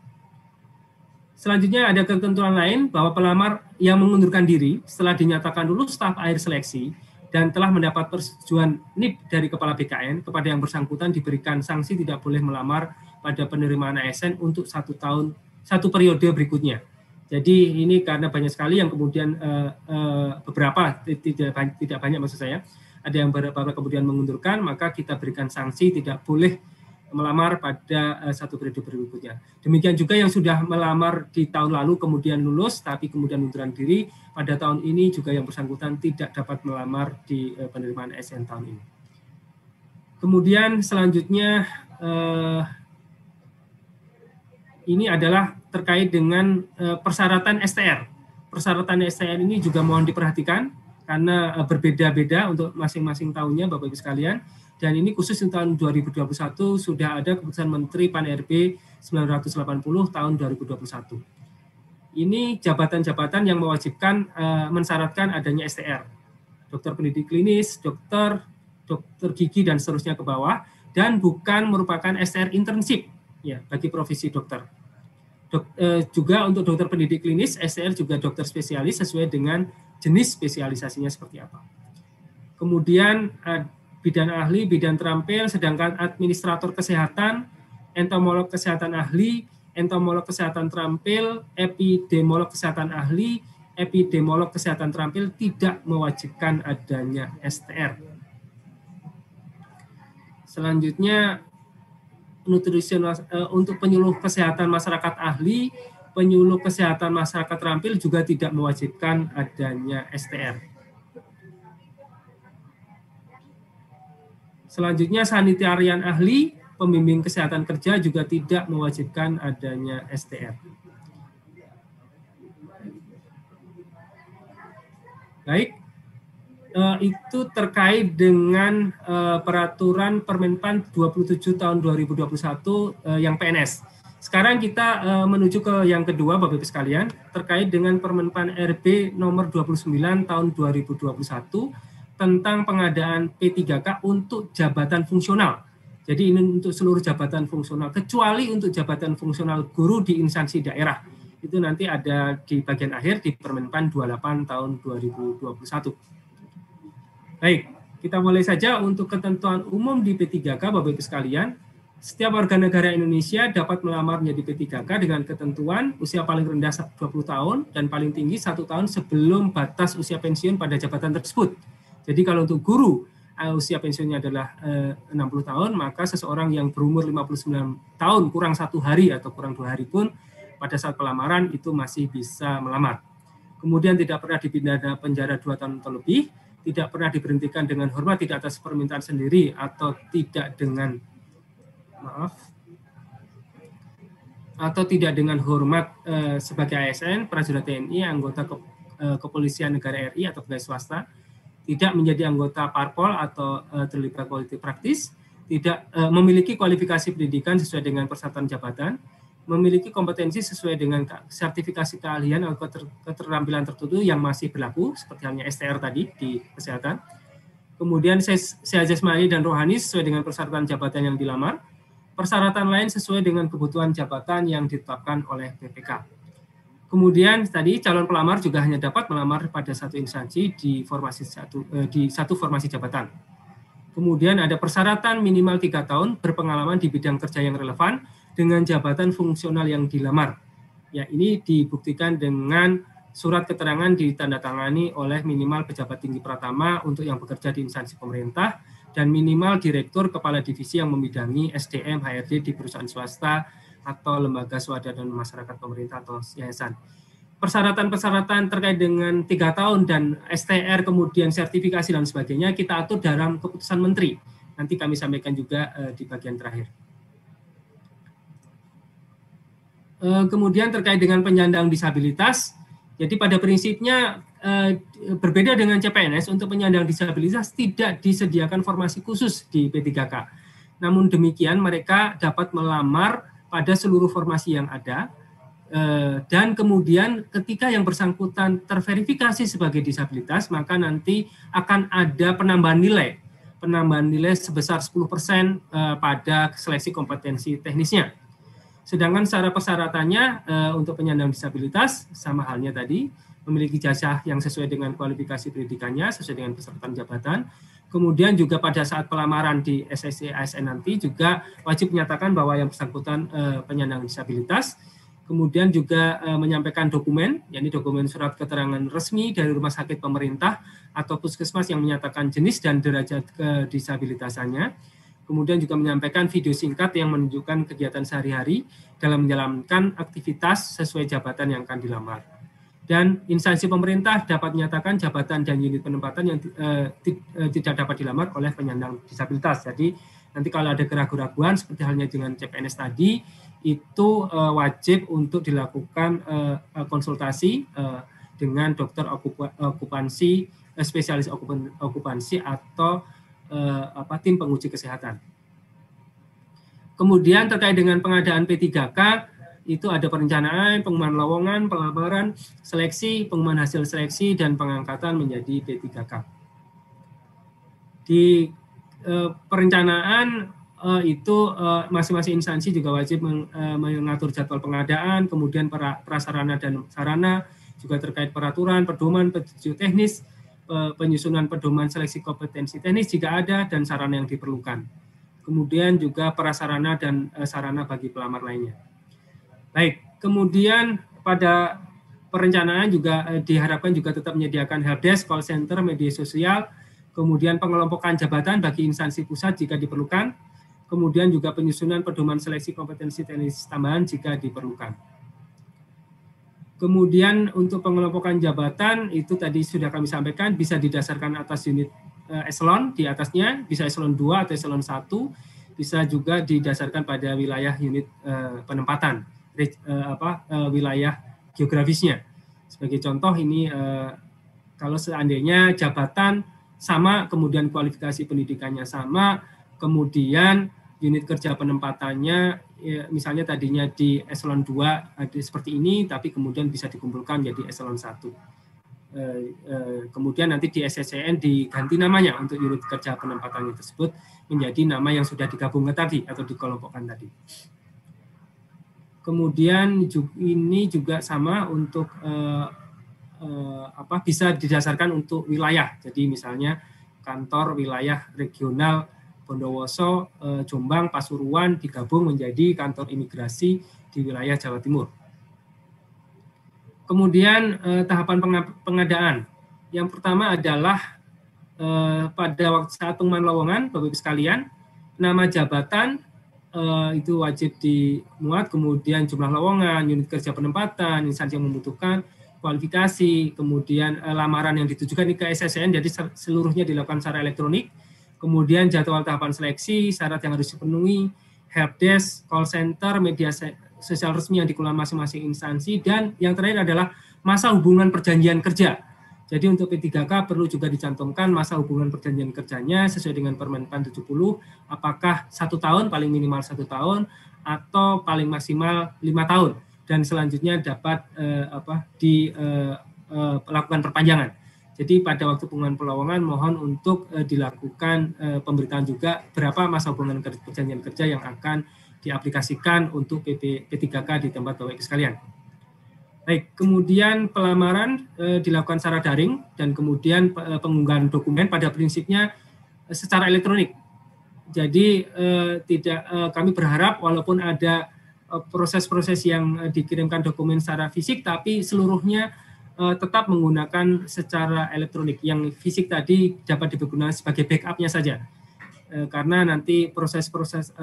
Selanjutnya ada ketentuan lain bahwa pelamar yang mengundurkan diri setelah dinyatakan lulus tahap akhir seleksi dan telah mendapat persetujuan NIP dari Kepala BKN kepada yang bersangkutan diberikan sanksi tidak boleh melamar pada penerimaan ASN untuk 1 periode berikutnya. Jadi ini karena banyak sekali yang kemudian beberapa, tidak banyak maksud saya, ada yang beberapa kemudian mengundurkan, maka kita berikan sanksi tidak boleh melamar pada 1 periode berikutnya. Demikian juga yang sudah melamar di tahun lalu kemudian lulus tapi kemudian mengundurkan diri, pada tahun ini juga yang bersangkutan tidak dapat melamar di penerimaan ASN tahun ini. Kemudian selanjutnya ini adalah terkait dengan persyaratan STR. Persyaratan STR ini juga mohon diperhatikan karena berbeda-beda untuk masing-masing tahunnya Bapak Ibu sekalian. Dan ini khusus untuk tahun 2021 sudah ada keputusan Menteri Pan-RB 980 tahun 2021. Ini jabatan-jabatan yang mewajibkan mensyaratkan adanya STR. Dokter pendidik klinis, dokter gigi dan seterusnya ke bawah, dan bukan merupakan STR internship ya bagi profesi dokter. Juga untuk dokter pendidik klinis, STR juga dokter spesialis sesuai dengan jenis spesialisasinya seperti apa. Kemudian bidan ahli, bidan terampil, sedangkan administrator kesehatan, entomolog kesehatan ahli, entomolog kesehatan terampil, epidemiolog kesehatan ahli, epidemiolog kesehatan terampil tidak mewajibkan adanya STR. Selanjutnya, nutrisional untuk penyuluh kesehatan masyarakat ahli, penyuluh kesehatan masyarakat terampil juga tidak mewajibkan adanya STR. Selanjutnya sanitarian ahli, pembimbing kesehatan kerja juga tidak mewajibkan adanya STR. Baik, itu terkait dengan peraturan Permenpan 27 tahun 2021 yang PNS. Sekarang kita menuju ke yang kedua Bapak Ibu sekalian, terkait dengan Permenpan RB nomor 29 tahun 2021 tentang pengadaan P3K untuk jabatan fungsional. Jadi ini untuk seluruh jabatan fungsional, kecuali untuk jabatan fungsional guru di instansi daerah. Itu nanti ada di bagian akhir di Permenpan 28 tahun 2021. Baik, kita mulai saja untuk ketentuan umum di P3K, Bapak Ibu sekalian. Setiap warga negara Indonesia dapat melamar menjadi P3K dengan ketentuan usia paling rendah 20 tahun dan paling tinggi 1 tahun sebelum batas usia pensiun pada jabatan tersebut. Jadi kalau untuk guru usia pensiunnya adalah 60 tahun, maka seseorang yang berumur 59 tahun kurang 1 hari atau kurang 2 hari pun pada saat pelamaran itu masih bisa melamar. Kemudian tidak pernah dipidana penjara 2 tahun atau lebih, tidak pernah diberhentikan dengan hormat tidak atas permintaan sendiri atau tidak dengan hormat sebagai ASN, prajurit TNI, anggota kepolisian negara RI atau pegawai swasta, tidak menjadi anggota parpol atau terlibat politik praktis, tidak memiliki kualifikasi pendidikan sesuai dengan persyaratan jabatan, memiliki kompetensi sesuai dengan sertifikasi keahlian atau keterampilan tertentu yang masih berlaku, seperti halnya STR tadi di kesehatan. Kemudian sehat jasmani dan rohani sesuai dengan persyaratan jabatan yang dilamar, persyaratan lain sesuai dengan kebutuhan jabatan yang ditetapkan oleh BPK. Kemudian tadi calon pelamar juga hanya dapat melamar pada satu instansi di satu formasi jabatan. Kemudian ada persyaratan minimal 3 tahun berpengalaman di bidang kerja yang relevan dengan jabatan fungsional yang dilamar. Ya, ini dibuktikan dengan surat keterangan ditandatangani oleh minimal pejabat tinggi pratama untuk yang bekerja di instansi pemerintah dan minimal direktur kepala divisi yang membidangi SDM HRD di perusahaan swasta atau lembaga swadaya dan masyarakat pemerintah atau yayasan. Persyaratan-persyaratan terkait dengan 3 tahun dan STR, kemudian sertifikasi dan sebagainya, kita atur dalam keputusan Menteri. Nanti kami sampaikan juga di bagian terakhir. Kemudian terkait dengan penyandang disabilitas, jadi pada prinsipnya berbeda dengan CPNS, untuk penyandang disabilitas tidak disediakan formasi khusus di P3K. namun demikian mereka dapat melamar pada seluruh formasi yang ada, dan kemudian ketika yang bersangkutan terverifikasi sebagai disabilitas, maka nanti akan ada penambahan nilai sebesar 10% pada seleksi kompetensi teknisnya. Sedangkan secara persyaratannya untuk penyandang disabilitas sama halnya tadi, memiliki jasa yang sesuai dengan kualifikasi pendidikannya, sesuai dengan pesertaan jabatan. Kemudian juga pada saat pelamaran di SSC ASN nanti juga wajib menyatakan bahwa yang bersangkutan penyandang disabilitas. Kemudian juga menyampaikan dokumen, yakni dokumen surat keterangan resmi dari rumah sakit pemerintah atau puskesmas yang menyatakan jenis dan derajat kedisabilitasannya. Kemudian juga menyampaikan video singkat yang menunjukkan kegiatan sehari-hari dalam menjalankan aktivitas sesuai jabatan yang akan dilamar. Dan instansi pemerintah dapat menyatakan jabatan dan unit penempatan yang tidak dapat dilamar oleh penyandang disabilitas. Jadi nanti kalau ada keraguan-keraguan seperti halnya dengan CPNS tadi, itu wajib untuk dilakukan konsultasi dengan dokter okupansi, spesialis okupansi atau tim penguji kesehatan. Kemudian terkait dengan pengadaan P3K, itu ada perencanaan, pengumuman lowongan, pelamaran, seleksi, pengumuman hasil seleksi, dan pengangkatan menjadi P3K. Di perencanaan itu masing-masing instansi juga wajib mengatur jadwal pengadaan, kemudian prasarana dan sarana, juga terkait peraturan, pedoman, petunjuk teknis, penyusunan pedoman seleksi kompetensi teknis jika ada, dan sarana yang diperlukan. Kemudian juga prasarana dan sarana bagi pelamar lainnya. Baik, kemudian pada perencanaan juga diharapkan juga tetap menyediakan helpdesk, call center, media sosial, kemudian pengelompokan jabatan bagi instansi pusat jika diperlukan, kemudian juga penyusunan pedoman seleksi kompetensi teknis tambahan jika diperlukan. Kemudian untuk pengelompokan jabatan itu tadi sudah kami sampaikan bisa didasarkan atas unit eselon di atasnya, bisa eselon 2 atau eselon 1, bisa juga didasarkan pada wilayah unit penempatan, wilayah geografisnya. Sebagai contoh ini kalau seandainya jabatan sama, kemudian kualifikasi pendidikannya sama, kemudian unit kerja penempatannya misalnya tadinya di eselon 2 seperti ini, tapi kemudian bisa dikumpulkan menjadi eselon 1. Kemudian nanti di SSCN diganti namanya untuk unit kerja penempatannya tersebut menjadi nama yang sudah digabungkan tadi atau dikelompokkan tadi. Kemudian ini juga sama untuk bisa didasarkan untuk wilayah. Jadi misalnya kantor wilayah regional Bondowoso, Jombang, Pasuruan digabung menjadi kantor imigrasi di wilayah Jawa Timur. Kemudian tahapan pengadaan. Yang pertama adalah pada waktu saat pengumuman lowongan, Bapak Ibu sekalian, nama jabatan itu wajib dimuat, kemudian jumlah lowongan, unit kerja penempatan, instansi yang membutuhkan, kualifikasi, kemudian lamaran yang ditujukan ke SSCN, jadi seluruhnya dilakukan secara elektronik. Kemudian jadwal tahapan seleksi, syarat yang harus dipenuhi, helpdesk, call center, media sosial resmi yang dikelola masing-masing instansi, dan yang terakhir adalah masa hubungan perjanjian kerja. Jadi untuk P3K perlu juga dicantumkan masa hubungan perjanjian kerjanya sesuai dengan Permenpan 70, apakah 1 tahun, paling minimal 1 tahun, atau paling maksimal 5 tahun, dan selanjutnya dapat dilakukan perpanjangan. Jadi pada waktu pengumuman pelowongan mohon untuk dilakukan pemberitaan juga berapa masa hubungan perjanjian kerja yang akan diaplikasikan untuk P3K di tempat Bapak Ibu sekalian. Baik, kemudian pelamaran dilakukan secara daring dan kemudian pengunggahan dokumen pada prinsipnya secara elektronik. Jadi kami berharap walaupun ada proses-proses yang dikirimkan dokumen secara fisik, tapi seluruhnya tetap menggunakan secara elektronik. Yang fisik tadi dapat digunakan sebagai backupnya saja, karena nanti proses-proses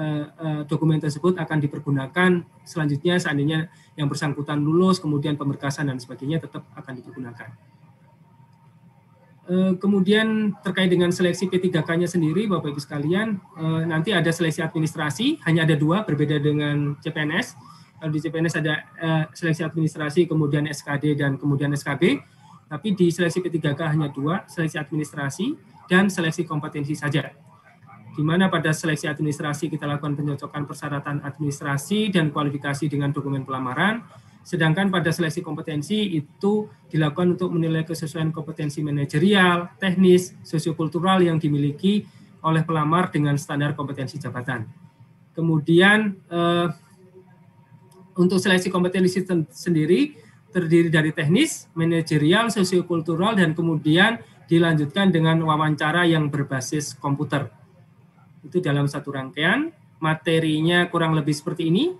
dokumen tersebut akan dipergunakan selanjutnya seandainya yang bersangkutan lulus, kemudian pemberkasan dan sebagainya tetap akan dipergunakan. Kemudian terkait dengan seleksi P3K-nya sendiri, Bapak Ibu sekalian, nanti ada seleksi administrasi, hanya ada 2, berbeda dengan CPNS. Kalau di CPNS ada seleksi administrasi, kemudian SKD, dan kemudian SKB. Tapi di seleksi P3K hanya 2, seleksi administrasi dan seleksi kompetensi saja. di mana pada seleksi administrasi kita lakukan pencocokan persyaratan administrasi dan kualifikasi dengan dokumen pelamaran, sedangkan pada seleksi kompetensi itu dilakukan untuk menilai kesesuaian kompetensi manajerial, teknis, sosiokultural yang dimiliki oleh pelamar dengan standar kompetensi jabatan. Kemudian untuk seleksi kompetensi sendiri terdiri dari teknis, manajerial, sosiokultural, dan kemudian dilanjutkan dengan wawancara yang berbasis komputer. Itu dalam satu rangkaian, materinya kurang lebih seperti ini.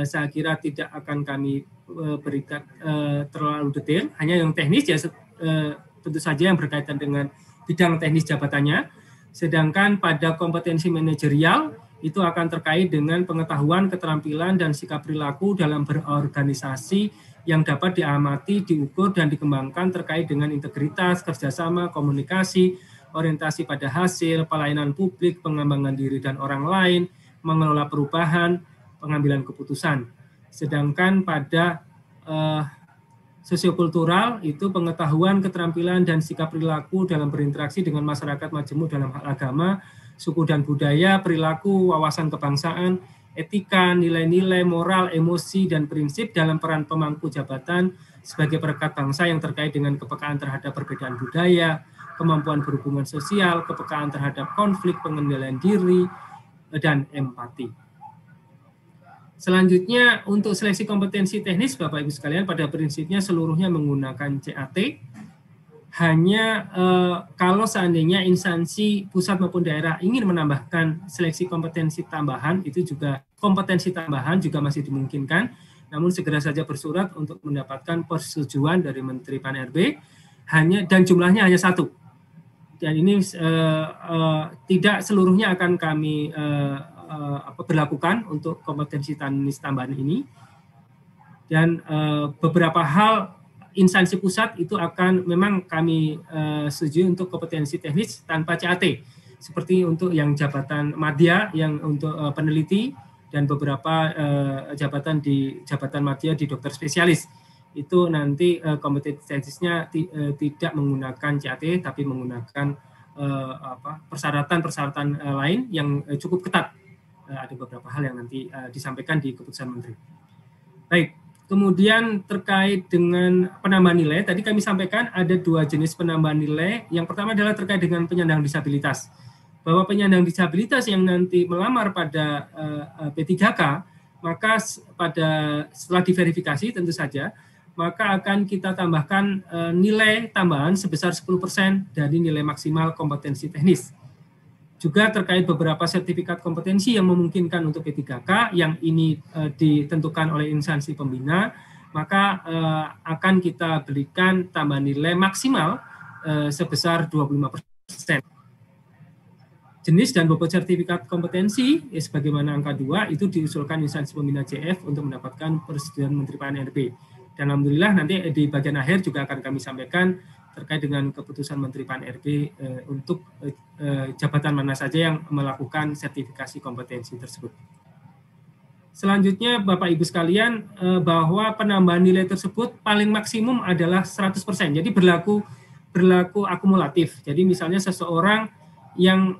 Saya kira tidak akan kami berikan terlalu detail, hanya yang teknis ya tentu saja yang berkaitan dengan bidang teknis jabatannya. Sedangkan pada kompetensi manajerial itu akan terkait dengan pengetahuan, keterampilan, dan sikap perilaku dalam berorganisasi yang dapat diamati, diukur, dan dikembangkan terkait dengan integritas, kerjasama, komunikasi, orientasi pada hasil, pelayanan publik, pengembangan diri dan orang lain, mengelola perubahan, pengambilan keputusan. Sedangkan pada sosiokultural itu pengetahuan, keterampilan, dan sikap perilaku dalam berinteraksi dengan masyarakat majemuk dalam hal agama, suku dan budaya, perilaku, wawasan kebangsaan, etika, nilai-nilai, moral, emosi, dan prinsip dalam peran pemangku jabatan sebagai perekat bangsa yang terkait dengan kepekaan terhadap perbedaan budaya, kemampuan berhubungan sosial, kepekaan terhadap konflik, pengendalian diri, dan empati. Selanjutnya untuk seleksi kompetensi teknis Bapak Ibu sekalian pada prinsipnya seluruhnya menggunakan CAT. Hanya kalau seandainya instansi pusat maupun daerah ingin menambahkan seleksi kompetensi tambahan, itu juga kompetensi tambahan juga masih dimungkinkan, namun segera saja bersurat untuk mendapatkan persetujuan dari Menteri Pan-RB, dan jumlahnya hanya 1. Dan ini tidak seluruhnya akan kami berlakukan untuk kompetensi teknis tambahan ini. Dan beberapa hal instansi pusat itu akan memang kami setuju untuk kompetensi teknis tanpa CAT, seperti untuk yang jabatan madya, yang untuk peneliti, dan beberapa jabatan madya di dokter spesialis. Itu nanti kompetensi teknisnya tidak menggunakan CAT, tapi menggunakan persyaratan-persyaratan lain yang cukup ketat. Ada beberapa hal yang nanti disampaikan di keputusan Menteri. Baik. Kemudian terkait dengan penambahan nilai, tadi kami sampaikan ada 2 jenis penambahan nilai. Yang pertama adalah terkait dengan penyandang disabilitas. Bahwa penyandang disabilitas yang nanti melamar pada P3K, maka setelah diverifikasi tentu saja, maka akan kita tambahkan nilai tambahan sebesar 10% dari nilai maksimal kompetensi teknis. Juga terkait beberapa sertifikat kompetensi yang memungkinkan untuk P3K yang ini ditentukan oleh instansi pembina, maka akan kita berikan tambahan nilai maksimal sebesar 25%. Jenis dan bobot sertifikat kompetensi sebagaimana angka 2 itu diusulkan instansi pembina CF untuk mendapatkan persetujuan Menteri Pan-RB. Dan alhamdulillah nanti di bagian akhir juga akan kami sampaikan terkait dengan keputusan Menteri Pan-RB untuk jabatan mana saja yang melakukan sertifikasi kompetensi tersebut. Selanjutnya Bapak Ibu sekalian, bahwa penambahan nilai tersebut paling maksimum adalah 100%. Jadi berlaku akumulatif. Jadi misalnya seseorang yang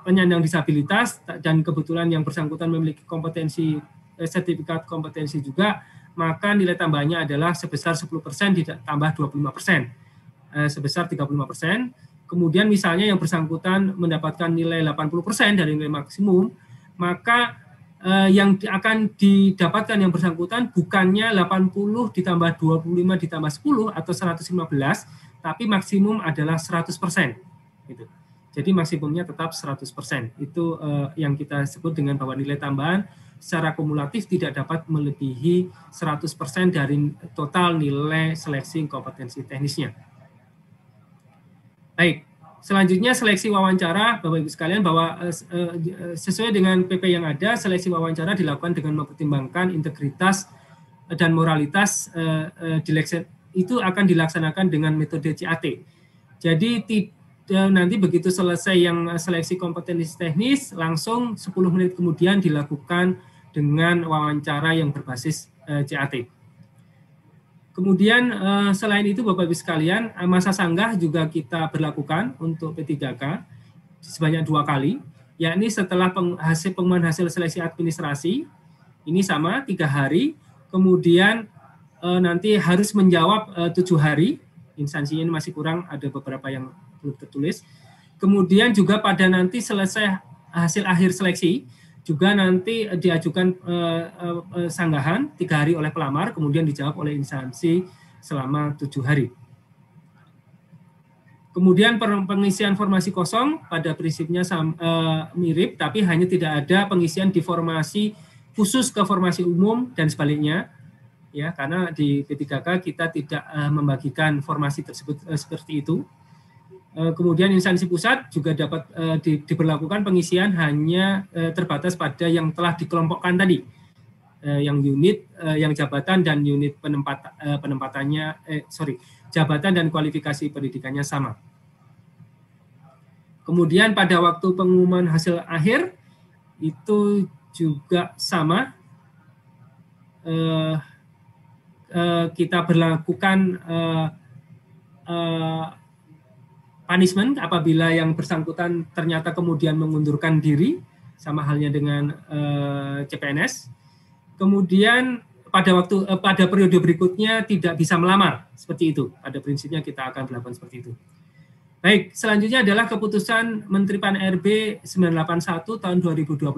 penyandang disabilitas dan kebetulan yang bersangkutan memiliki kompetensi sertifikat kompetensi juga, maka nilai tambahnya adalah sebesar 10% ditambah 25%. Sebesar 35%. Kemudian misalnya yang bersangkutan mendapatkan nilai 80% dari nilai maksimum, maka yang akan didapatkan yang bersangkutan bukannya 80 ditambah 25 ditambah 10 atau 115, tapi maksimum adalah 100%. Gitu. Jadi maksimumnya tetap 100%. Itu yang kita sebut dengan bahwa nilai tambahan secara kumulatif tidak dapat melebihi 100% dari total nilai seleksi kompetensi teknisnya. Baik, selanjutnya seleksi wawancara, Bapak Ibu sekalian, bahwa sesuai dengan PP yang ada, seleksi wawancara dilakukan dengan mempertimbangkan integritas dan moralitas itu akan dilaksanakan dengan metode CAT. Jadi nanti begitu selesai yang seleksi kompetensi teknis, langsung 10 menit kemudian dilakukan dengan wawancara yang berbasis CAT. Kemudian selain itu Bapak Ibu sekalian, masa sanggah juga kita berlakukan untuk P3K sebanyak 2 kali. yakni setelah pengumuman hasil seleksi administrasi, ini sama 3 hari, kemudian nanti harus menjawab 7 hari, instansinya ini masih kurang, ada beberapa yang belum tertulis. Kemudian juga pada nanti selesai hasil akhir seleksi, juga nanti diajukan sanggahan 3 hari oleh pelamar, kemudian dijawab oleh instansi selama 7 hari. Kemudian pengisian formasi kosong pada prinsipnya mirip, tapi hanya tidak ada pengisian di formasi khusus ke formasi umum dan sebaliknya, ya, karena di P3K kita tidak membagikan formasi tersebut seperti itu. Kemudian instansi pusat juga dapat diberlakukan pengisian hanya terbatas pada yang telah dikelompokkan tadi, yang unit, yang jabatan dan unit penempatannya, jabatan dan kualifikasi pendidikannya sama. Kemudian pada waktu pengumuman hasil akhir itu juga sama, kita berlakukan punishment apabila yang bersangkutan ternyata kemudian mengundurkan diri, sama halnya dengan CPNS. Kemudian pada periode berikutnya tidak bisa melamar, seperti itu. Pada prinsipnya kita akan melakukan seperti itu. Baik, selanjutnya adalah keputusan Menteri Pan-RB 981 tahun 2021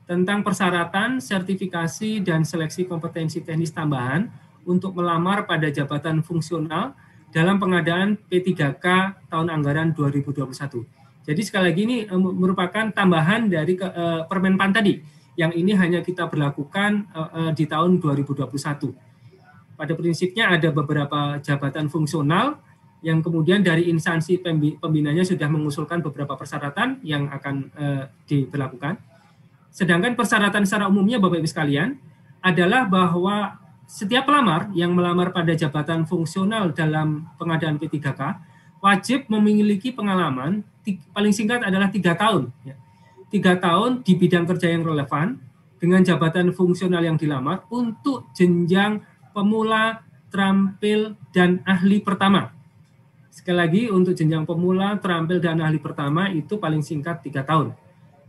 tentang persyaratan, sertifikasi, dan seleksi kompetensi teknis tambahan untuk melamar pada jabatan fungsional dalam pengadaan P3K tahun anggaran 2021. Jadi sekali lagi ini merupakan tambahan dari Permenpan tadi, yang ini hanya kita berlakukan di tahun 2021. Pada prinsipnya ada beberapa jabatan fungsional yang kemudian dari instansi pembinanya sudah mengusulkan beberapa persyaratan yang akan diberlakukan. Sedangkan persyaratan secara umumnya Bapak Ibu sekalian adalah bahwa setiap pelamar yang melamar pada jabatan fungsional dalam pengadaan P3K wajib memiliki pengalaman paling singkat adalah 3 tahun. 3 tahun di bidang kerja yang relevan dengan jabatan fungsional yang dilamar untuk jenjang pemula, terampil, dan ahli pertama. Sekali lagi untuk jenjang pemula, terampil, dan ahli pertama itu paling singkat 3 tahun.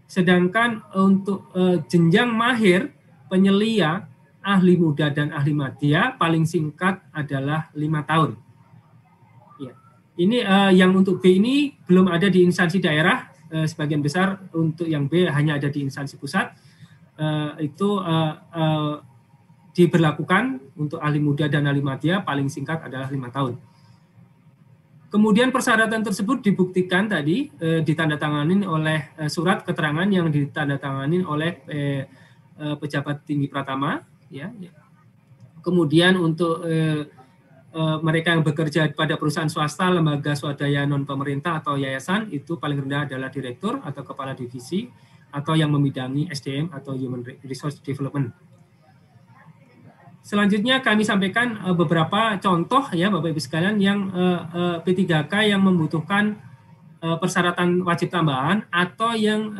Sedangkan untuk jenjang mahir, penyelia, ahli muda, dan ahli madya paling singkat adalah 5 tahun. Ya. Ini yang untuk B ini belum ada di instansi daerah, sebagian besar untuk yang B hanya ada di instansi pusat. Itu diberlakukan untuk ahli muda dan ahli madya paling singkat adalah 5 tahun. Kemudian persyaratan tersebut dibuktikan tadi ditandatangani oleh surat keterangan yang ditandatangani oleh pejabat tinggi pratama, ya. Kemudian untuk mereka yang bekerja pada perusahaan swasta, lembaga swadaya non pemerintah atau yayasan itu paling rendah adalah direktur atau kepala divisi atau yang membidangi SDM atau Human Resource Development. Selanjutnya kami sampaikan beberapa contoh ya Bapak Ibu sekalian yang P3K yang membutuhkan persyaratan wajib tambahan atau yang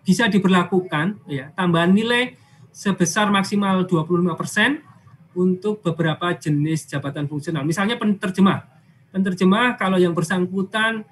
bisa diberlakukan ya tambahan nilai sebesar maksimal 25% untuk beberapa jenis jabatan fungsional. Misalnya penerjemah. Penerjemah kalau yang bersangkutan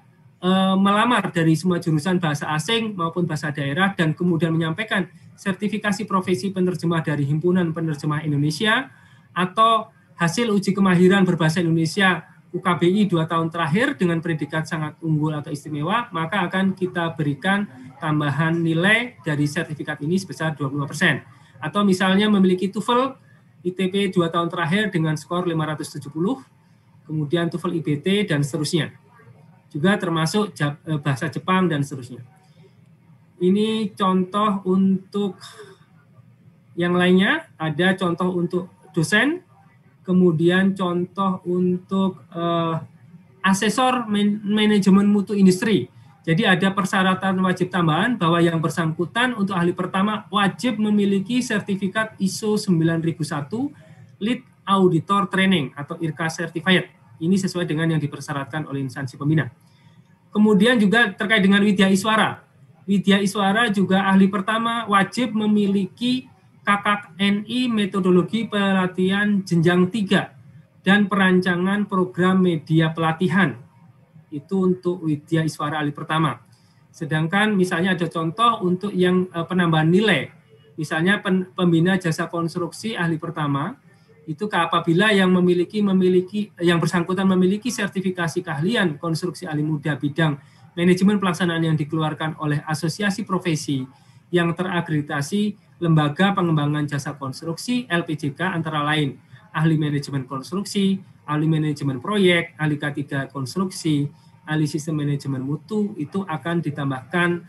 melamar dari semua jurusan bahasa asing maupun bahasa daerah dan kemudian menyampaikan sertifikasi profesi penerjemah dari Himpunan Penerjemah Indonesia atau hasil uji kemahiran berbahasa Indonesia UKBI 2 tahun terakhir dengan predikat sangat unggul atau istimewa, maka akan kita berikan tambahan nilai dari sertifikat ini sebesar 25%. Atau misalnya memiliki TOEFL ITP 2 tahun terakhir dengan skor 570, kemudian TOEFL IBT dan seterusnya. Juga termasuk bahasa Jepang dan seterusnya. Ini contoh untuk yang lainnya, ada contoh untuk dosen, kemudian contoh untuk asesor manajemen mutu industri. Jadi ada persyaratan wajib tambahan bahwa yang bersangkutan untuk ahli pertama wajib memiliki sertifikat ISO 9001 Lead Auditor Training atau IRCA Certified. Ini sesuai dengan yang dipersyaratkan oleh instansi pembina. Kemudian juga terkait dengan Widya Iswara. Widya Iswara juga ahli pertama wajib memiliki KKNI metodologi pelatihan jenjang 3 dan perancangan program media pelatihan. Itu untuk Widya Iswara ahli pertama. Sedangkan misalnya ada contoh untuk yang penambahan nilai, misalnya pembina jasa konstruksi ahli pertama, itu apabila yang yang bersangkutan memiliki sertifikasi keahlian konstruksi ahli muda bidang manajemen pelaksanaan yang dikeluarkan oleh asosiasi profesi yang terakreditasi Lembaga Pengembangan Jasa Konstruksi LPJK antara lain ahli manajemen konstruksi, ahli manajemen proyek, ahli K3 konstruksi, ahli sistem manajemen mutu, itu akan ditambahkan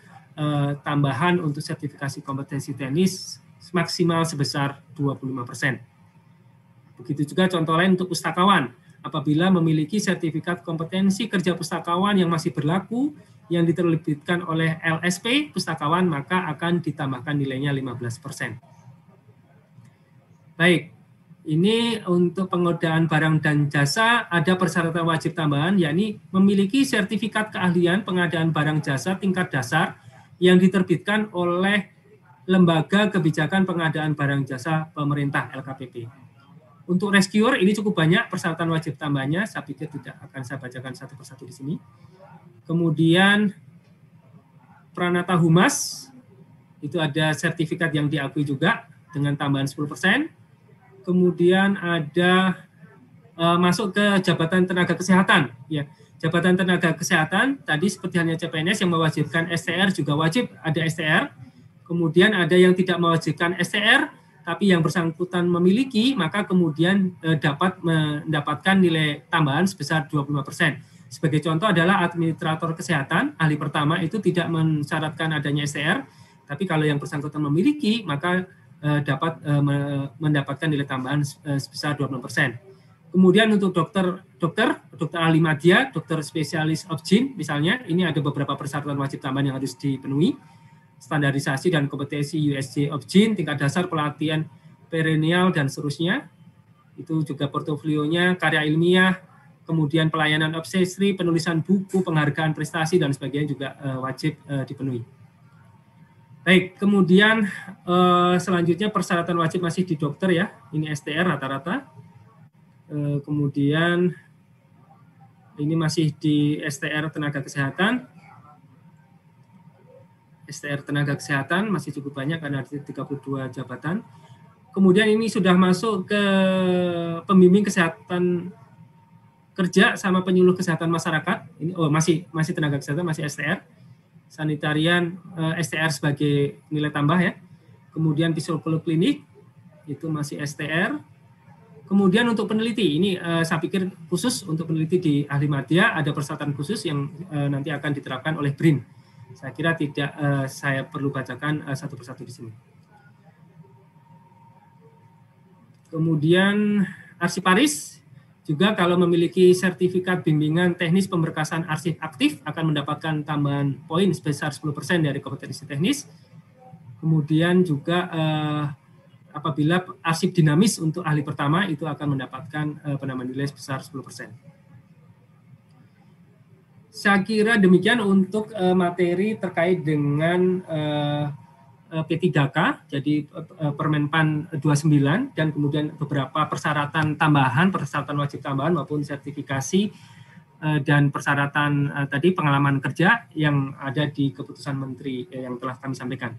tambahan untuk sertifikasi kompetensi teknis maksimal sebesar 25%. Begitu juga contoh lain untuk pustakawan. Apabila memiliki sertifikat kompetensi kerja pustakawan yang masih berlaku, yang diterbitkan oleh LSP pustakawan, maka akan ditambahkan nilainya 15%. Baik, ini untuk pengadaan barang dan jasa ada persyaratan wajib tambahan, yakni memiliki sertifikat keahlian pengadaan barang jasa tingkat dasar yang diterbitkan oleh Lembaga Kebijakan Pengadaan Barang Jasa Pemerintah LKPP. Untuk rescuer ini cukup banyak persyaratan wajib tambahnya, saya pikir tidak akan saya bacakan satu persatu di sini. Kemudian Pranata Humas, itu ada sertifikat yang diakui juga dengan tambahan 10%. Kemudian ada masuk ke jabatan tenaga kesehatan. Ya, jabatan tenaga kesehatan, tadi seperti hanya CPNS yang mewajibkan STR juga wajib ada STR. Kemudian ada yang tidak mewajibkan STR, tapi yang bersangkutan memiliki, maka kemudian dapat mendapatkan nilai tambahan sebesar 25%. Sebagai contoh adalah administrator kesehatan, ahli pertama itu tidak mensyaratkan adanya STR, tapi kalau yang bersangkutan memiliki, maka dapat mendapatkan nilai tambahan sebesar 20%. Kemudian untuk dokter ahli madya, dokter spesialis obgyn, misalnya, ini ada beberapa persyaratan wajib tambahan yang harus dipenuhi. Standarisasi dan kompetensi USJ obgyn, tingkat dasar pelatihan perennial dan seterusnya. Itu juga portofolionya, karya ilmiah, kemudian pelayanan obstetri, penulisan buku, penghargaan prestasi dan sebagainya juga wajib dipenuhi. Baik, kemudian selanjutnya persyaratan wajib masih di dokter ya, ini STR rata-rata. Kemudian ini masih di STR tenaga kesehatan. STR tenaga kesehatan masih cukup banyak karena ada 32 jabatan. Kemudian ini sudah masuk ke pembimbing kesehatan kerja sama penyuluh kesehatan masyarakat. Ini masih tenaga kesehatan, masih STR. Sanitarian STR sebagai nilai tambah ya. Kemudian psikolog klinik itu masih STR. Kemudian untuk peneliti ini saya pikir khusus untuk peneliti di ahli madya ada persyaratan khusus yang nanti akan diterapkan oleh BRIN. Saya kira tidak saya perlu bacakan satu persatu di sini. Kemudian arsiparis juga kalau memiliki sertifikat bimbingan teknis pemberkasan arsip aktif akan mendapatkan tambahan poin sebesar 10% dari kompetensi teknis. Kemudian juga apabila arsip dinamis untuk ahli pertama itu akan mendapatkan penambahan nilai sebesar 10%. Saya kira demikian untuk materi terkait dengan P3K, jadi Permenpan 29, dan kemudian beberapa persyaratan tambahan, persyaratan wajib tambahan maupun sertifikasi dan persyaratan tadi pengalaman kerja yang ada di keputusan Menteri yang telah kami sampaikan.